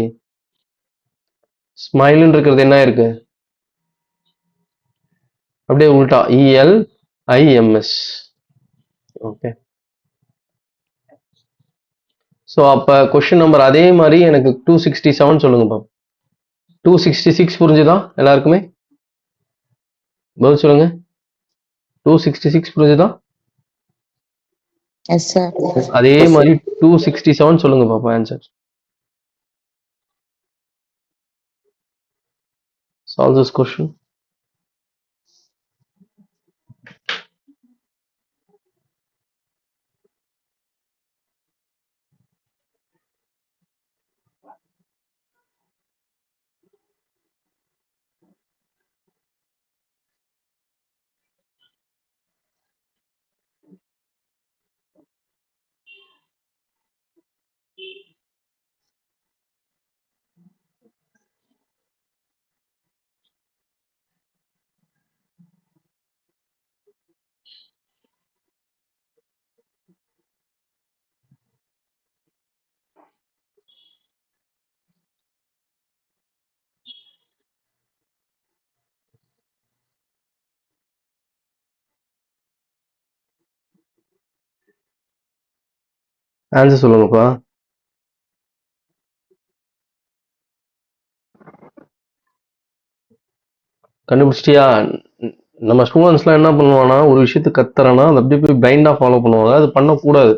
ஸ்மைல்னு இருக்கிறது என்ன இருக்கு? அப்படியே உல்டா, ELIMS. ஓகே. ஸோ அப்போ கொஸ்டின் நம்பர் அதே மாதிரி எனக்கு 267 சொல்லுங்கப்பா. 266 புரிஞ்சுதா எல்லாருக்குமே? பதில் சொல்லுங்க. 266 புரிஞ்சுதா? Yes, sir. அதே மாதிரி 267 சொல்லுங்க பாப்பா answer. Solve this question. Answer சொல்லுங்கப்பா. கண்டுபிடிச்சிட்டியா? நம்ம ஸ்டூடெண்ட்ஸ்லாம் என்ன பண்ணுவானா, ஒரு விஷயத்துக்கு கத்துறானா அதை அப்படியே போய் பிளைண்டா ஃபாலோ பண்ணுவாங்க. அது பண்ணக்கூடாது.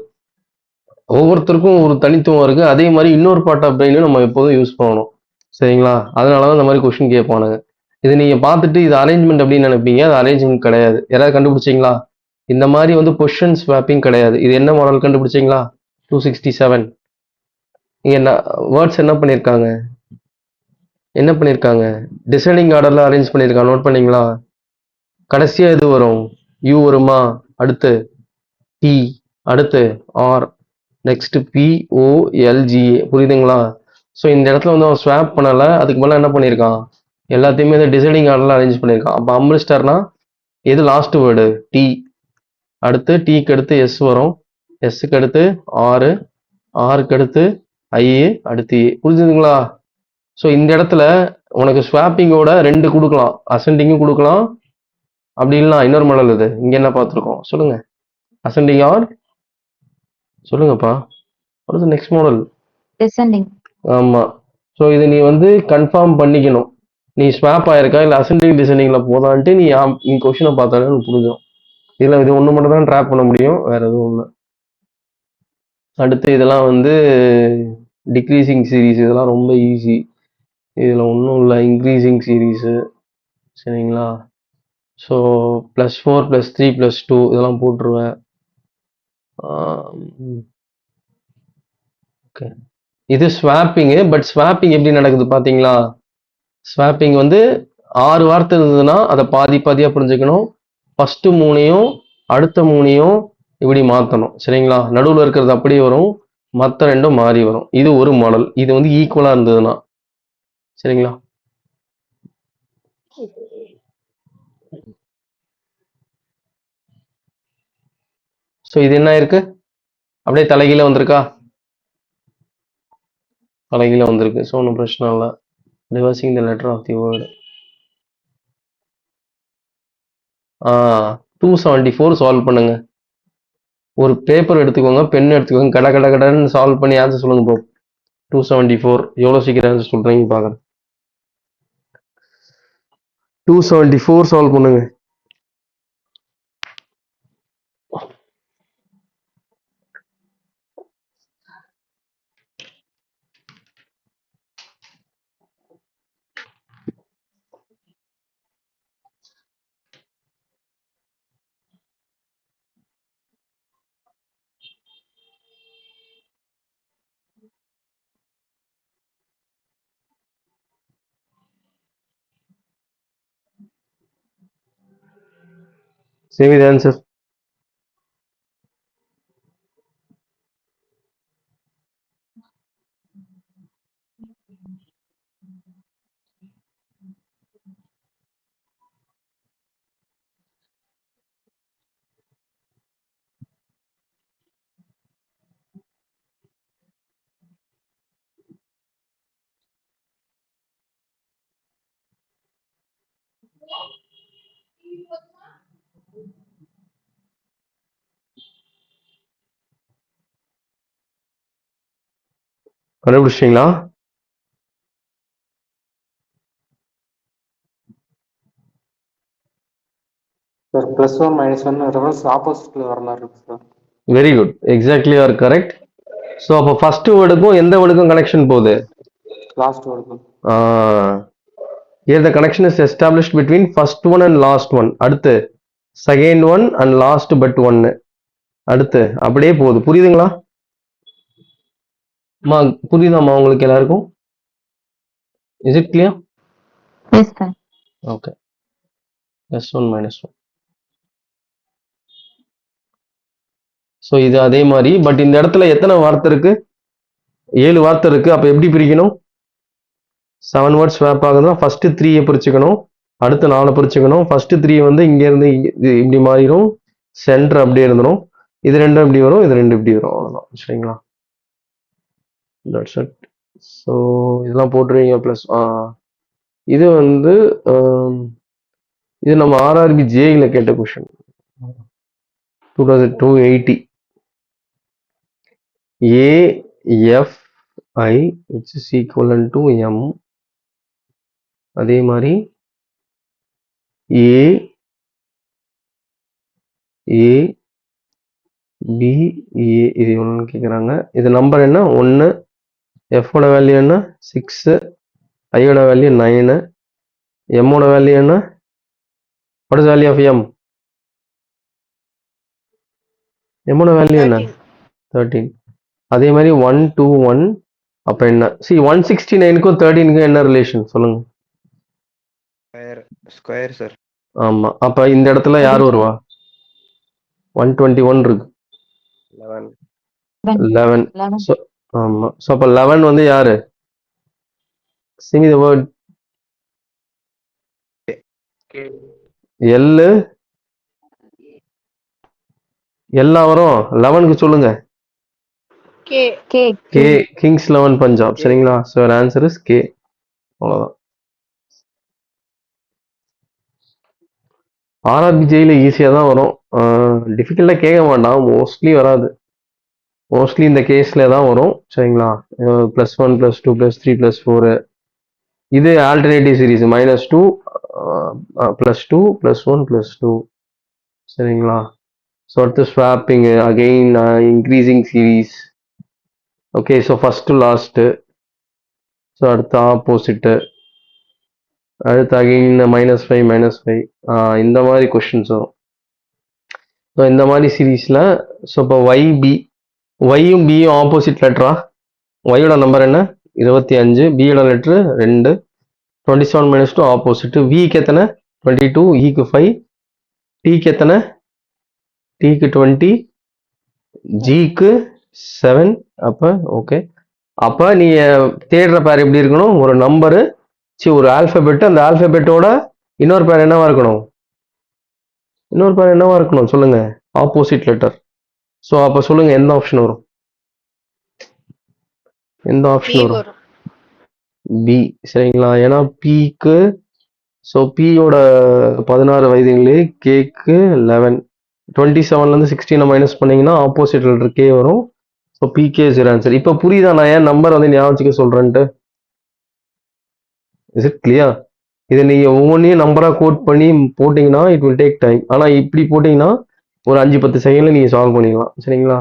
ஒவ்வொருத்தருக்கும் ஒரு தனித்துவம் இருக்கு. அதே மாதிரி இன்னொரு பார்ட் ஆஃப் பிரெயினும் நம்ம எப்போதும் யூஸ் பண்ணணும். சரிங்களா? அதனாலதான் இந்த மாதிரி கொஸ்டின் கேட்பானுங்க. இது நீங்க பார்த்துட்டு இது அரேஞ்ச்மெண்ட் அப்படின்னு நினைப்பீங்க. அது அரேஞ்ச்மெண்ட் கிடையாது. யாராவது கண்டுபிடிச்சிங்களா? இந்த மாதிரி வந்து பொசிஷன் ஸ்வாப்பிங் கிடையாது. இது என்ன மாடல் கண்டுபிடிச்சிங்களா? 267. இங்க என்ன வேர்ட்ஸ் என்ன பண்ணியிருக்காங்க? என்ன பண்ணியிருக்காங்க? டிசைனிங் ஆர்டர்ல அரேஞ்ச் பண்ணியிருக்காங்க. நோட் பண்ணீங்களா? கடைசியா எது வரும்? யூ வருமா? அடுத்து டி, அடுத்து ஆர், நெக்ஸ்ட் POLGA. புரியுதுங்களா? ஸோ இந்த இடத்துல வந்து அவன் ஸ்வாப் பண்ணல. அதுக்கு மேலே என்ன பண்ணியிருக்கான்? எல்லாத்தையுமே இந்த டிசைனிங் ஆர்டர்ல அரேஞ்ச் பண்ணியிருக்கான். அப்போ அம்பிளிஸ்டர்னா எது லாஸ்ட் வேர்டு? டி. அடுத்து டீக்கு அடுத்து எஸ் வரும், எஸ்ஸுக்கு அடுத்து ஆறு, ஆறுக்கு அடுத்து ஐ, அடுத்து ஏ. புரிஞ்சுதுங்களா? ஸோ இந்த இடத்துல உனக்கு ஸ்வாப்பிங்கோட 2 கொடுக்கலாம். அசெண்டிங்கும் கொடுக்கலாம், அப்படி இல்லைனா இன்னொரு மாடல். இது இங்க என்ன பார்த்துருக்கோம் சொல்லுங்க? அசெண்டிங் ஆர் சொல்லுங்கப்பா. அடுத்து நெக்ஸ்ட் மாடல் Descending. ஆமா. ஸோ இது நீ வந்து கன்ஃபார்ம் பண்ணிக்கணும். நீ ஸ்வாப் ஆயிருக்கா இல்லை அசெண்டிங் டிசெண்டிங்ல போதான்ட்டு நீ கொஸ்டினை பார்த்தாலே உனக்கு புரிஞ்சிடும். இதுல இது ஒன்று மட்டும் தான் ட்ராப் பண்ண முடியும், வேற எதுவும் இல்லை. அடுத்து இதெல்லாம் வந்து டிக்ரீசிங் சீரீஸ். இதெல்லாம் ரொம்ப ஈஸி. இதில் ஒன்றும் இல்லை, இன்க்ரீசிங் சீரீஸு. சரிங்களா? ஸோ +4 +3 +2 இதெல்லாம் போட்டுருவேன். ஓகே, இது ஸ்வாப்பிங்கு. பட் ஸ்வாப்பிங் எப்படி நடக்குது பார்த்தீங்களா? ஸ்வாப்பிங் வந்து 6 வார்த்தை இருந்ததுன்னா அதை பாதி பாதியாக புரிஞ்சுக்கணும். ஃபர்ஸ்ட் 3ஐயும் அடுத்த 3ஐயும் இப்படி மாற்றணும். சரிங்களா? நடுவில் இருக்கிறது அப்படியே வரும், மற்ற 2ம் மாறி வரும். இது ஒரு மாடல். இது வந்து ஈக்குவலாக இருந்ததுன்னா. சரிங்களா? ஸோ இது என்ன இருக்கு? அப்படியே தலைகீழ வந்திருக்கா? தலைகீழ வந்திருக்கு. ஸோ ஒன்றும் பிரச்சனை இல்லை. Reversing the letter of the word. 274 solve பண்ணுங்க. ஒரு பேப்பர் எடுத்துக்கோங்க, பென் எடுத்துக்கோங்க, கட கட கடன்னு சால்வ் பண்ணி ஆன்சர் சொல்லுங்க போ. 274 எவ்வளோ சீக்கிரம் ஆன்சர் சொல்றீங்க பார்க்குறேன். 274 சால்வ் பண்ணுங்க. Say me the answer. கண்டுபிடிச்சிட்டீங்களா? சார் +1 -1 ரிவர்ஸ் ஆப்போசிட்ல வர மாதிரி இருக்கு sir. Very good, exactly are correct. So அப்போ ஃபர்ஸ்ட் வேர்டுக்கும் எந்த வேர்டுக்கும் கனெக்ஷன் போகுது? லாஸ்ட் வரைக்கும். Here the connection is established between first one and last one. அடுத்து second one and last but one. அடுத்து அப்படியே போகுது. புரியுதுங்களா? புரியுதாம்மா உங்களுக்கு எல்லாருக்கும்? Is it clear? Yes, sir. Okay. +1 -1. So இது அதே மாதிரி, பட் இந்த இடத்துல எத்தனை வார்த்தை இருக்கு? 7 வார்த்தை இருக்கு. அப்ப எப்படி பிரிக்கணும்? 7 வேர்ட்ஸ் ஸ்வாப் ஆகுதுன்னா ஃபர்ஸ்ட் 3 பிரிச்சுக்கணும், அடுத்து 4 பிரிச்சுக்கணும். ஃபர்ஸ்ட் 3 வந்து இங்க இருந்து இப்படி மாறிடும், சென்டர் அப்படியே இருந்துடும். இது ரெண்டும் இப்படி வரும், இது ரெண்டும் இப்படி வரும். அவ்வளவுதான். சரிங்களா? That's it. ஸோ இதெல்லாம் போட்டுருவீங்க. ப்ளஸ் இது வந்து இது நம்ம ஆர்ஆர்பி ஜேஇல கேட்ட question 280 AFI which is equivalent to M. அதே மாதிரி A B A இது எவ்வளோன்னு கேட்குறாங்க. இது நம்பர் என்ன? 1. Fோட வேல்யூ என்ன? 6. ஐயோட வேல்யூ 9. எம்மோட வேல்யூ என்ன? What is value of M? எம்மோட வேல்யூ என்ன? 13. அதே மாதிரி 1 2 1. அப்ப என்ன? சி 169க்கும் 13க்கும் என்ன ரிலேஷன் சொல்லுங்க? Square sir. ஆமா. அப்ப இந்த இடத்துல யார் வருவா? 121 இருக்கு. 11. 11. So ஆமா. ஸோ அப்ப 11 வந்து யாரு? See me the word. எல்லு எல்லா வரும். 11க்கு சொல்லுங்க. K. K Kings 11 Punjab. சரிங்களா? So answer is K. அவ்வளோதான். ஆர்ஆர்பி ஜேயில ஈஸியாக தான் வரும். டிஃபிகல்ட்டாக கேட்க மாட்டான், மோஸ்ட்லி வராது. மோஸ்ட்லி இந்த கேஸ்ல தான் வரும். சரிங்களா? +1 +2 +3 +4. இது ஆல்டர்னேட்டிவ் சீரிஸ் -2 +2 +1 +2. சரிங்களா? ஸோ அடுத்து swapping again increasing series. Okay. So first last. So அடுத்து ஆப்போசிட்டு. அடுத்து அகெயின் -5 -5. இந்த மாதிரி கொஷின்ஸ் வரும். ஸோ இந்த மாதிரி சீரீஸில் ஸோ இப்போ YB ஒய்யும் பியும் ஆப்போசிட் லெட்டரா? ஒய்யோட நம்பர் என்ன? 25. பியோட லெட்ரு 2. 27 - 2 ஆப்போசிட். விக்கு எத்தனை? 22. ஈக்கு 5. டிக்கு எத்தனை? டிக்கு 20. ஜிக்கு 7. அப்போ ஓகே. அப்போ நீங்கள் தேடுற பேர் எப்படி இருக்கணும்? ஒரு நம்பரு, ஒரு ஆல்ஃபபெட், அந்த ஆல்ஃபபெட்டோட இன்னொரு பேர் என்னவா இருக்கணும்? இன்னொரு பேர் என்னவா இருக்கணும் சொல்லுங்க? Opposite letter. ஸோ அப்போ சொல்லுங்க எந்த ஆப்ஷன் வரும்? எந்த B ஆப்ஷன் வரும்? வரும். பி. சரிங்களா? ஏன்னா பிக்கு ஸோ பியோட 16 வயதுங்களே, கேக்கு 11. 27லேருந்து 16 மைனஸ் பண்ணீங்கன்னா ஆப்போசிட் லெட்டர் கே வரும். So PK is your answer. இப்போ புரியுதா நான் ஏன் நம்பர் வந்து ஞாபகம் வச்சுக்க சொல்றேன்ட்டு? Is it clear? இதை நீங்க ஒவ்வொன்றையும் நம்பரா கோட் பண்ணி போட்டீங்கன்னா இட் வில் டேக் டைம். ஆனா இப்படி போட்டீங்கன்னா ஒரு 5-10 செகண்ட்ல நீங்க சால்வ் பண்ணிடலாம். சரிங்களா?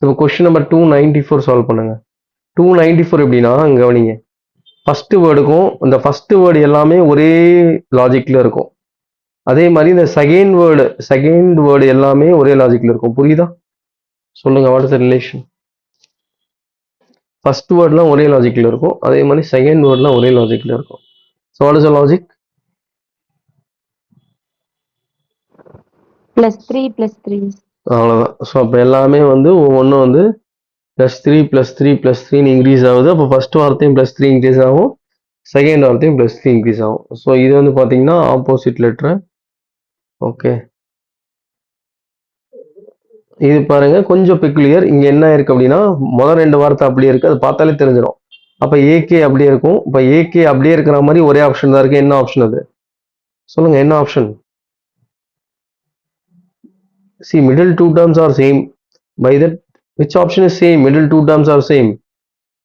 இப்போ கொஸ்டின் நம்பர் 294 சால்வ் பண்ணுங்க. 294 எப்படின்னா, கவனிங்க. ஃபர்ஸ்ட் வேர்டுக்கும் இந்த ஃபர்ஸ்ட் வேர்டு எல்லாமே ஒரே லாஜிக்ல இருக்கும். அதே மாதிரி இந்த செகண்ட் வேர்டு எல்லாமே ஒரே லாஜிக்ல இருக்கும். புரியுதா? சொல்லுங்க, what is the relation? First வேர்ட்லாம் ஒரே லாஜிக்ல இருக்கும், அதே மாதிரி செகண்ட் வேர்ட்லாம் ஒரே லாஜிக்ல இருக்கும். So what is the logic? +3 அவ்வளோதான். ஸோ அப்போ எல்லாமே வந்து ஒவ்வொன்றும் வந்து +3 இன்க்ரீஸ் ஆகுது. அப்போ ஃபர்ஸ்ட் வார்த்தையும் +3 இன்க்ரீஸ் ஆகும், செகண்ட் வார்த்தையும் +3 இன்க்ரீஸ் ஆகும். ஸோ இது வந்து பார்த்தீங்கன்னா ஆப்போசிட் லெட்டர். ஓகே, இது பாருங்க கொஞ்சம் பெக்குலியர். இங்க என்ன இருக்கு அப்படின்னா முதல் ரெண்டு வார்த்தை அப்படியே இருக்கு, அது பார்த்தாலே தெரிஞ்சிடும். அப்ப ஏகே அப்படியே இருக்கும். இப்ப ஏகே அப்படியே இருக்கிற மாதிரி ஒரே ஆப்ஷன் தான் இருக்கு. என்ன ஆப்ஷன் அது சொல்லுங்க? என்ன option? See, middle two terms are same. By that, which option is same? Middle two terms are same.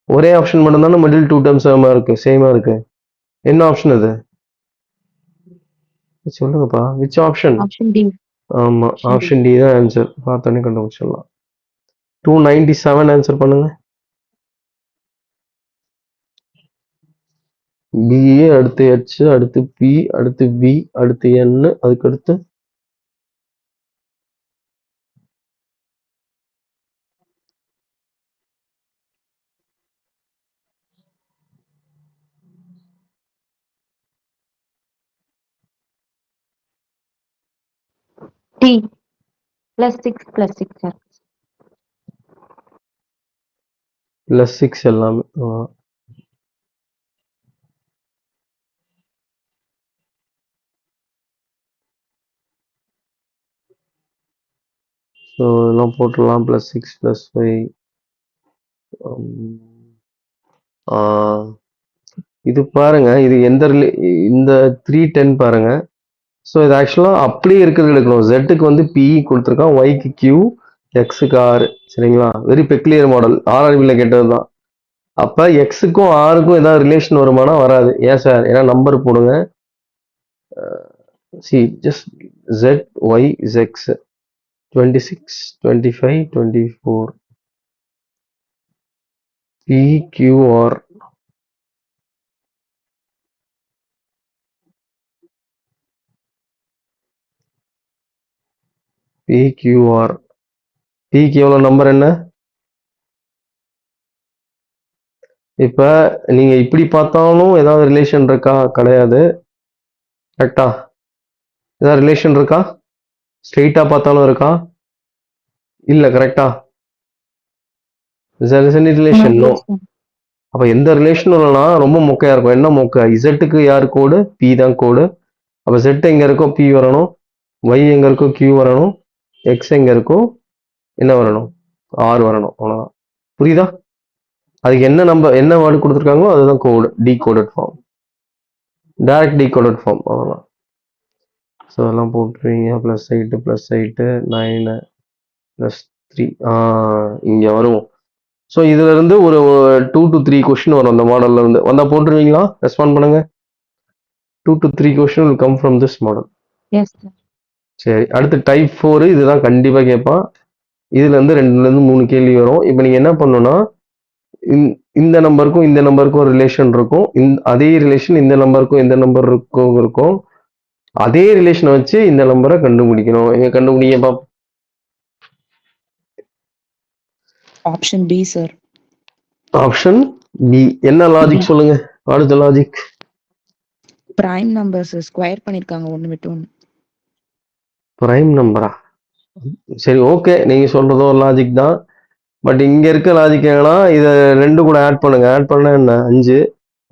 ஒரே ஆப்ஷன் மட்டும் தானே மிடில் டூ டேர்ம்ஸ் சேமா இருக்கு. என்ன ஆப்ஷன் அது சொல்லுங்கப்பா? Which option? Option D. ஆமா, Option D. ஆப்ஷன் டி தான் ஆன்சர். பார்த்தோன்னே கண்டுபிடிச்சிடலாம். 297 ஆன்சர் பண்ணுங்க. பிஏ, அடுத்து ஹெச், அடுத்து பி, அடுத்து வி, அடுத்து என், அதுக்கு அடுத்து T. +6 sir. +6 எல்லாமே. ஸோ இதெல்லாம் போட்டுடலாம். +6 +5. இது பாருங்க, இது இந்த 310 பாருங்க. ஸோ இது ஆக்சுவலாக அப்படியே இருக்கிறது எடுக்கணும். ஜெட்டுக்கு வந்து பி கொடுத்துருக்கான், ஒய்க்கு கியூ, எக்ஸுக்கு ஆர். சரிங்களா? Very பெக்லியர் model. ஆர்ஆர்பியில் கேட்டது தான். அப்போ எக்ஸுக்கும் ஆருக்கும் ஏதாவது ரிலேஷன் வருமானா? வராது. ஏன் சார்? ஏன்னா நம்பர் போடுங்க. C just Z Y X 26 25 24 B Q R. PQR. பிக்கு எவ்வளோ நம்பர் என்ன? இப்போ நீங்க இப்படி பார்த்தாலும் ஏதாவது ரிலேஷன் இருக்கா? கிடையாது. கரெக்டா? ஏதாவது ரிலேஷன் இருக்கா? ஸ்ட்ரெயிட்டா பார்த்தாலும் இருக்கா? இல்ல. கரெக்டா? ரிலேஷன்? நோ. Yes, sir. அப்ப எந்த ரிலேஷனும் இல்லைனா ரொம்ப மொக்கையா இருக்கும். என்ன மொக்க? இசட்டுக்கு யார் கோடு? பி தான் கோடு. அப்ப செட் எங்க இருக்கோ பி வரணும், ஒய் எங்க இருக்கோ கியூ வரணும், எக்ஸ் எங்க இருக்கோ என்ன வரணும்? ஆர் வரணும். அவ்வளவுதான். புரியுதா? அதுக்கு என்ன நம்பர், என்ன வேர்டு கொடுத்துருக்காங்களோ அதுதான் code. Decoded form, direct decoded form. அவ்வளோதான். ஸோ எல்லாம் போட்டுருவீங்க. +8 9 +3 இங்கே வரும். ஸோ இதுல இருந்து ஒரு 2 to 3 கொஸ்டின் வரும் அந்த மாடல்ல இருந்து. வந்தா போட்டுருவீங்களா? ரெஸ்பாண்ட் பண்ணுங்க. 2 to 3 question will come from this model. Yes, sir. சரி, அடுத்து டைப் 4. இதுதான் கண்டிப்பா கேட்பான். இதுல இருந்து 2ல இருந்து 3 கேள்வி வரும். இப்போ நீங்க என்ன பண்ணணும்னா இந்த நம்பருக்கும் இந்த நம்பருக்கும் ரிலேஷன் இருக்கும். அதே ரிலேஷன் இந்த நம்பருக்கும் இந்த நம்பர் இருக்கும். அதே ரிலேஷனை வச்சு இந்த நம்பரை கண்டுபிடிக்கணும். எங்க கண்டுபிடிங்க பாப்போம். Option B, sir. Option B. என்ன லாஜிக் சொல்லுங்க? What is the logic? Prime numbers square பண்ணிருக்காங்க ஒன்னு விட்டு ஒன்னு. பிரைம் நம்பரா? சரி, ஓகே, நீங்க சொல்றதோ லாஜிக் தான். பட் இங்க இருக்க லாஜிக் என்னன்னா, இதை 2 கூட ஆட் பண்ணுங்க. ஆட் பண்ணா என்ன? 5.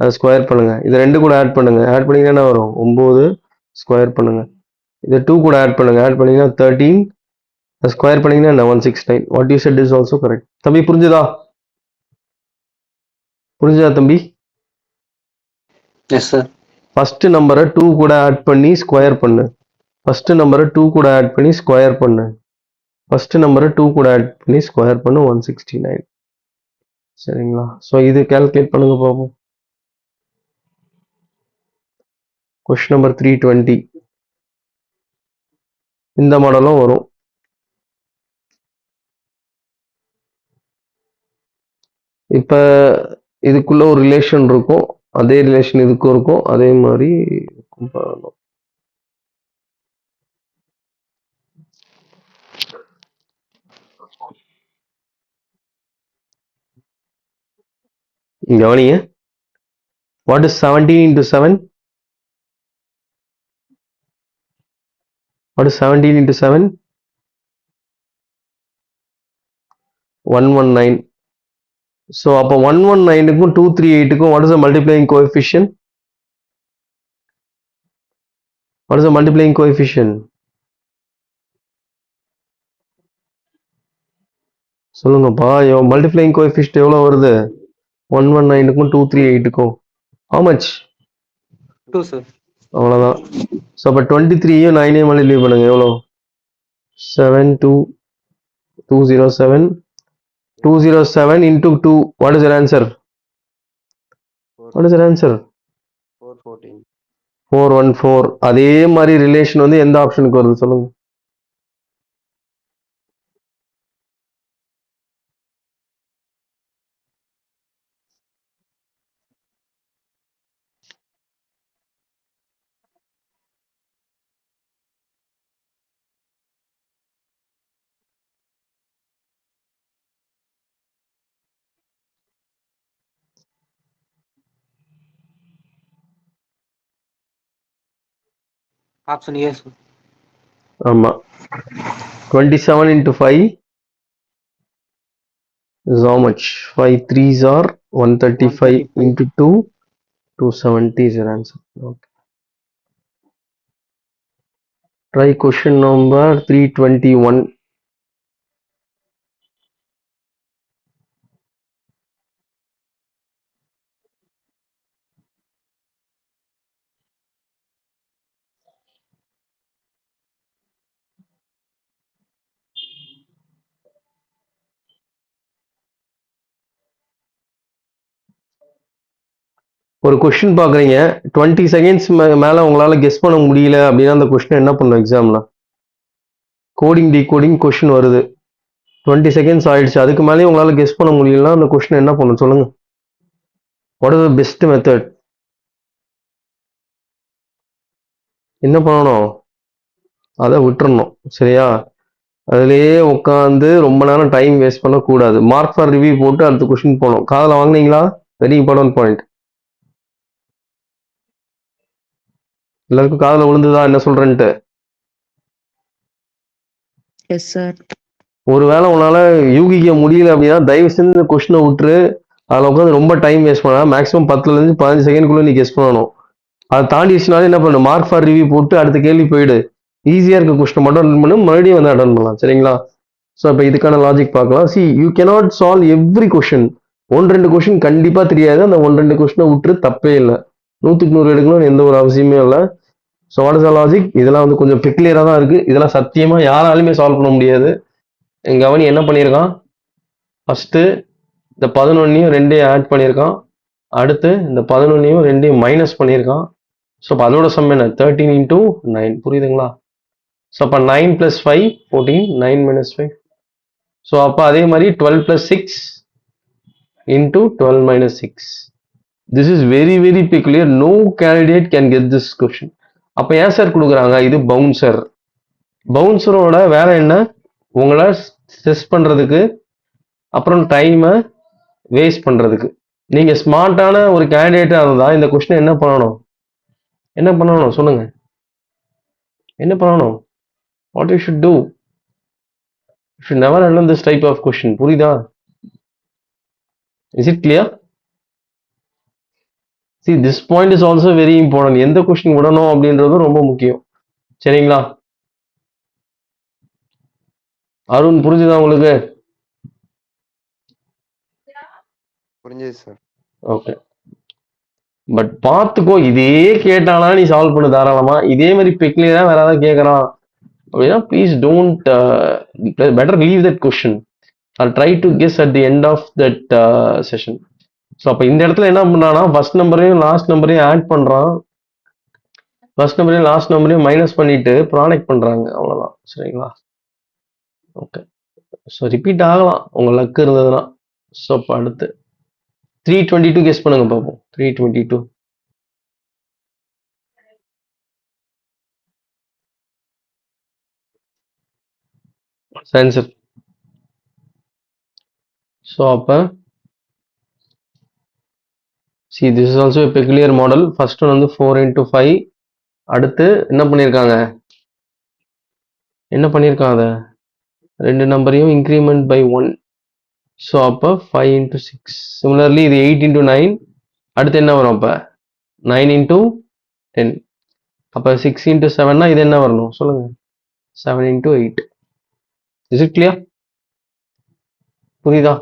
அதை ஸ்கொயர் பண்ணுங்க. இதை 2 கூட ஆட் பண்ணுங்க. ஆட் பண்ணீங்கன்னா என்ன வரும்? 9. ஸ்கொயர் பண்ணுங்க. இதை 2 கூட ஆட் பண்ணுங்க. ஆட் பண்ணீங்கன்னா 13. ஸ்கொயர் பண்ணீங்கன்னா என்ன? 169. What you said is also correct. தம்பி புரிஞ்சுதா? புரிஞ்சுதா தம்பி? Yes sir. ஃபர்ஸ்ட் நம்பரை 2 கூட ஆட் பண்ணி ஸ்கொயர் பண்ணு. ஃபர்ஸ்ட் நம்பரை 2 கூட ஆட் பண்ணி ஸ்கொயர் பண்ணு. ஃபர்ஸ்ட் நம்பரை 2 கூட ஆட் பண்ணி ஸ்கொயர் பண்ணு. 169. சரிங்களா? ஸோ இது கால்குலேட் பண்ணுங்க பார்ப்போம். Question number 320. இந்த மாடலும் வரும். இப்ப இதுக்குள்ள ஒரு ரிலேஷன் இருக்கும். அதே ரிலேஷன் இதுக்கும் இருக்கும். அதே மாதிரி பண்ணணும். கவனிங்க. What is 17 into 7? What is 17 into 7? 119. So அப்போ 119க்கும் 238க்கும் what is the multiplying coefficient? What is the multiplying coefficient? சொல்லுங்கப்பா, multiplying coefficient எவ்வளோ வருது? 119க்கும் 238க்கும் how much? 2 sir. அவ்வளோதான். ஸோ அப்போ 23யும் 9ஐயும் மல்டிப்ளை பண்ணுங்க, எவ்வளோ? 72207. 207 into 2. What is your answer? What is your answer? 414. 414. அதே மாதிரி ரிலேஷன் வந்து எந்த ஆப்ஷனுக்கு வருது சொல்லுங்க. Option A sir. ஆமா. 27 into 5 is how much? 5 3s are 135 into 2, 270 is your answer. Okay. Try question number 321. ஒரு கொஸ்டின் பார்க்குறீங்க, 20 செகண்ட்ஸ் மேலே உங்களால் கெஸ் பண்ண முடியல அப்படின்னா அந்த கொஸ்டின் என்ன பண்ணும் எக்ஸாமில்? கோடிங் டீகோடிங் கொஸ்டின் வருது, 20 செகண்ட்ஸ் ஆயிடுச்சு, அதுக்கு மேலேயும் உங்களால் கெஸ் பண்ண முடியலன்னா அந்த கொஸ்டின் என்ன பண்ணும் சொல்லுங்கள். What is the best method? என்ன பண்ணணும்? அதை விட்டுறணும், சரியா? அதுலேயே உட்காந்து ரொம்ப நேரம் டைம் வேஸ்ட் பண்ணக்கூடாது. மார்க் ஃபார் ரிவ்யூ போட்டு அடுத்த கொஸ்டின் போகணும். காதில் வாங்கினீங்களா? Very important point. எல்லாருக்கும் காதில் விழுந்துதா என்ன சொல்றேன்ட்டு? Yes sir. ஒருவேளை உன்னால யூகிக்க முடியல அப்படின்னா தயவு செஞ்சு இந்த கொஸ்டினை விட்டுரு. அதில் உட்காந்து ரொம்ப டைம் வேஸ்ட் பண்ணா, மேக்ஸிமம் 10லேருந்து 15 செகண்ட்குள்ளே நீ கெஸ் பண்ணணும். அதை தாண்டிடுச்சுனாலே என்ன பண்ணு, மார்க் ஃபார் ரிவ்யூ போட்டு அடுத்த கேள்வி போயிடு. ஈஸியாக இருக்க கொஸ்டின் மட்டும் அட்டன் பண்ணு, மறுபடியும் வந்து அட்டன் பண்ணலாம், சரிங்களா? ஸோ இப்போ இதுக்கான லாஜிக் பார்க்கலாம். C you cannot solve every question. 1-2 question கண்டிப்பாக தெரியாது, அந்த 1-2 கொஸ்டினை விட்டுரு, தப்பே இல்லை. 100க்கு 100 எடுக்கணும்னு எந்த ஒரு அவசியமே இல்லை. So what is the logic? இதெல்லாம் வந்து கொஞ்சம் பெக்லியராக தான் இருக்குது. இதெல்லாம் சத்தியமாக யாராலுமே சால்வ் பண்ண முடியாது. என் கவனி என்ன பண்ணியிருக்கான், ஃபஸ்ட்டு இந்த 11ஐயும் 2ஐயும் ஆட் பண்ணியிருக்கான், அடுத்து இந்த 11ஐயும் 2ஐயும் மைனஸ் பண்ணியிருக்கான். ஸோ அப்போ அதோட சம் என்ன? 13 into 9. புரியுதுங்களா? ஸோ அப்போ 9 + 5 14, 9 - 5. ஸோ அப்போ அதே மாதிரி 12 + 6 into 12 - 6. This is very very peculiar. No candidate can get this question. அப்போ ஏன் சார் கொடுக்குறாங்க? இது பவுன்சர். பவுன்சரோட வேலை என்ன? உங்களை ஸ்ட்ரெஸ் பண்ணுறதுக்கு, அப்புறம் டைமை வேஸ்ட் பண்ணுறதுக்கு. நீங்கள் ஸ்மார்ட்டான ஒரு கேண்டிடேட்டாக இருந்தால் இந்த கொஸ்டின் என்ன பண்ணணும்? என்ன பண்ணணும் சொல்லுங்க? என்ன பண்ணணும்? What you should do? You should never attempt this type of question. புரியுதா? Is it clear? See this point is also very important. எந்த கொஸ்டின் விடணும் அப்படின்றது ரொம்ப முக்கியம், சரிங்களா? அருண் புரிஞ்சுதா உங்களுக்கு? புரிஞ்சது சார். ஓகே, பட் பார்த்துக்கோ, இதே கேட்டானா நீ சால்வ் பண்ணு தாராளமா. இதே மாதிரி பெக்லியரா வேற ஏதாவது கேட்கறான் அப்படின்னா please don't, better leave that question or try to guess at the end of that session. So அப்போ இந்த இடத்துல என்ன பண்ணானா, ஃபர்ஸ்ட் நம்பரையும் லாஸ்ட் நம்பரையும் ஆட் பண்றான், ஃபர்ஸ்ட் நம்பரையும் லாஸ்ட் நம்பரையும் மைனஸ் பண்ணிட்டு ப்ராடக்ட் பண்றாங்க, அவ்வளவுதான், சரிங்களா? ஓகே, ஸோ ரிப்பீட் ஆகலாம் உங்க லக் இருந்ததுன்னா. ஸோ அப்போ அடுத்து 322 கெஸ் பண்ணுங்க பார்ப்போம். 322 ஆன்சர். ஸோ அப்போ see this is also a peculiar model. First one வந்து 4 into 5. அடுத்து என்ன பண்ணியிருக்காங்க? என்ன பண்ணியிருக்கான் அதை? 2 நம்பரையும் இன்க்ரிமெண்ட் பை 1. ஸோ அப்போ 5 into 6. சிமிலர்லி இது 8 into 9. அடுத்து என்ன வரும் அப்போ? 9 into 10. அப்போ 6 into 7னா இது என்ன வரணும் சொல்லுங்க? 7 into 8. Is it clear? புரியுதா?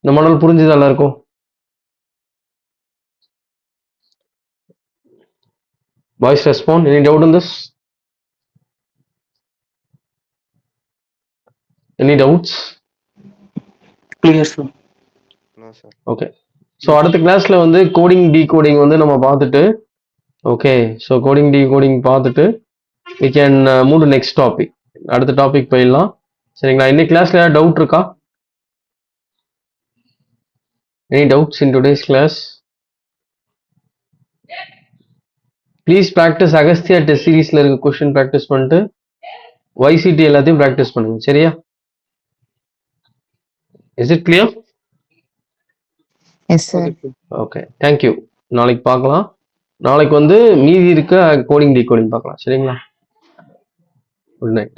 இந்த மாடல் புரிஞ்சுதா எல்லாருக்கும்? Voice respond. Any doubt on this? Any doubts? Clear sir. Okay. So அடுத்த கிளாஸ்ல வந்து கோடிங் டீகோடிங் வந்து நம்ம பார்த்துட்டு, ஓகே, ஸோ கோடிங் டீகோடிங் பார்த்துட்டு we can move to next topic. அடுத்த டாபிக் போயிடலாம். சரிங்களா? இன்னைக்கு கிளாஸ்ல ஏதாவது டவுட் இருக்கா? Any doubts in today's class? Please practice Agastya test சீரீஸ்ல இருக்க கொஸ்டின் ப்ராக்டிஸ் பண்ணிட்டு YCT எல்லாத்தையும் ப்ராக்டிஸ் பண்ணுங்க. சரியா? Is it clear? Yes sir. Okay, thank you. நாளைக்கு பார்க்கலாம். நாளைக்கு வந்து மீதி இருக்க கோடிங் டீகோடிங் பார்க்கலாம். சரிங்களா? Good night.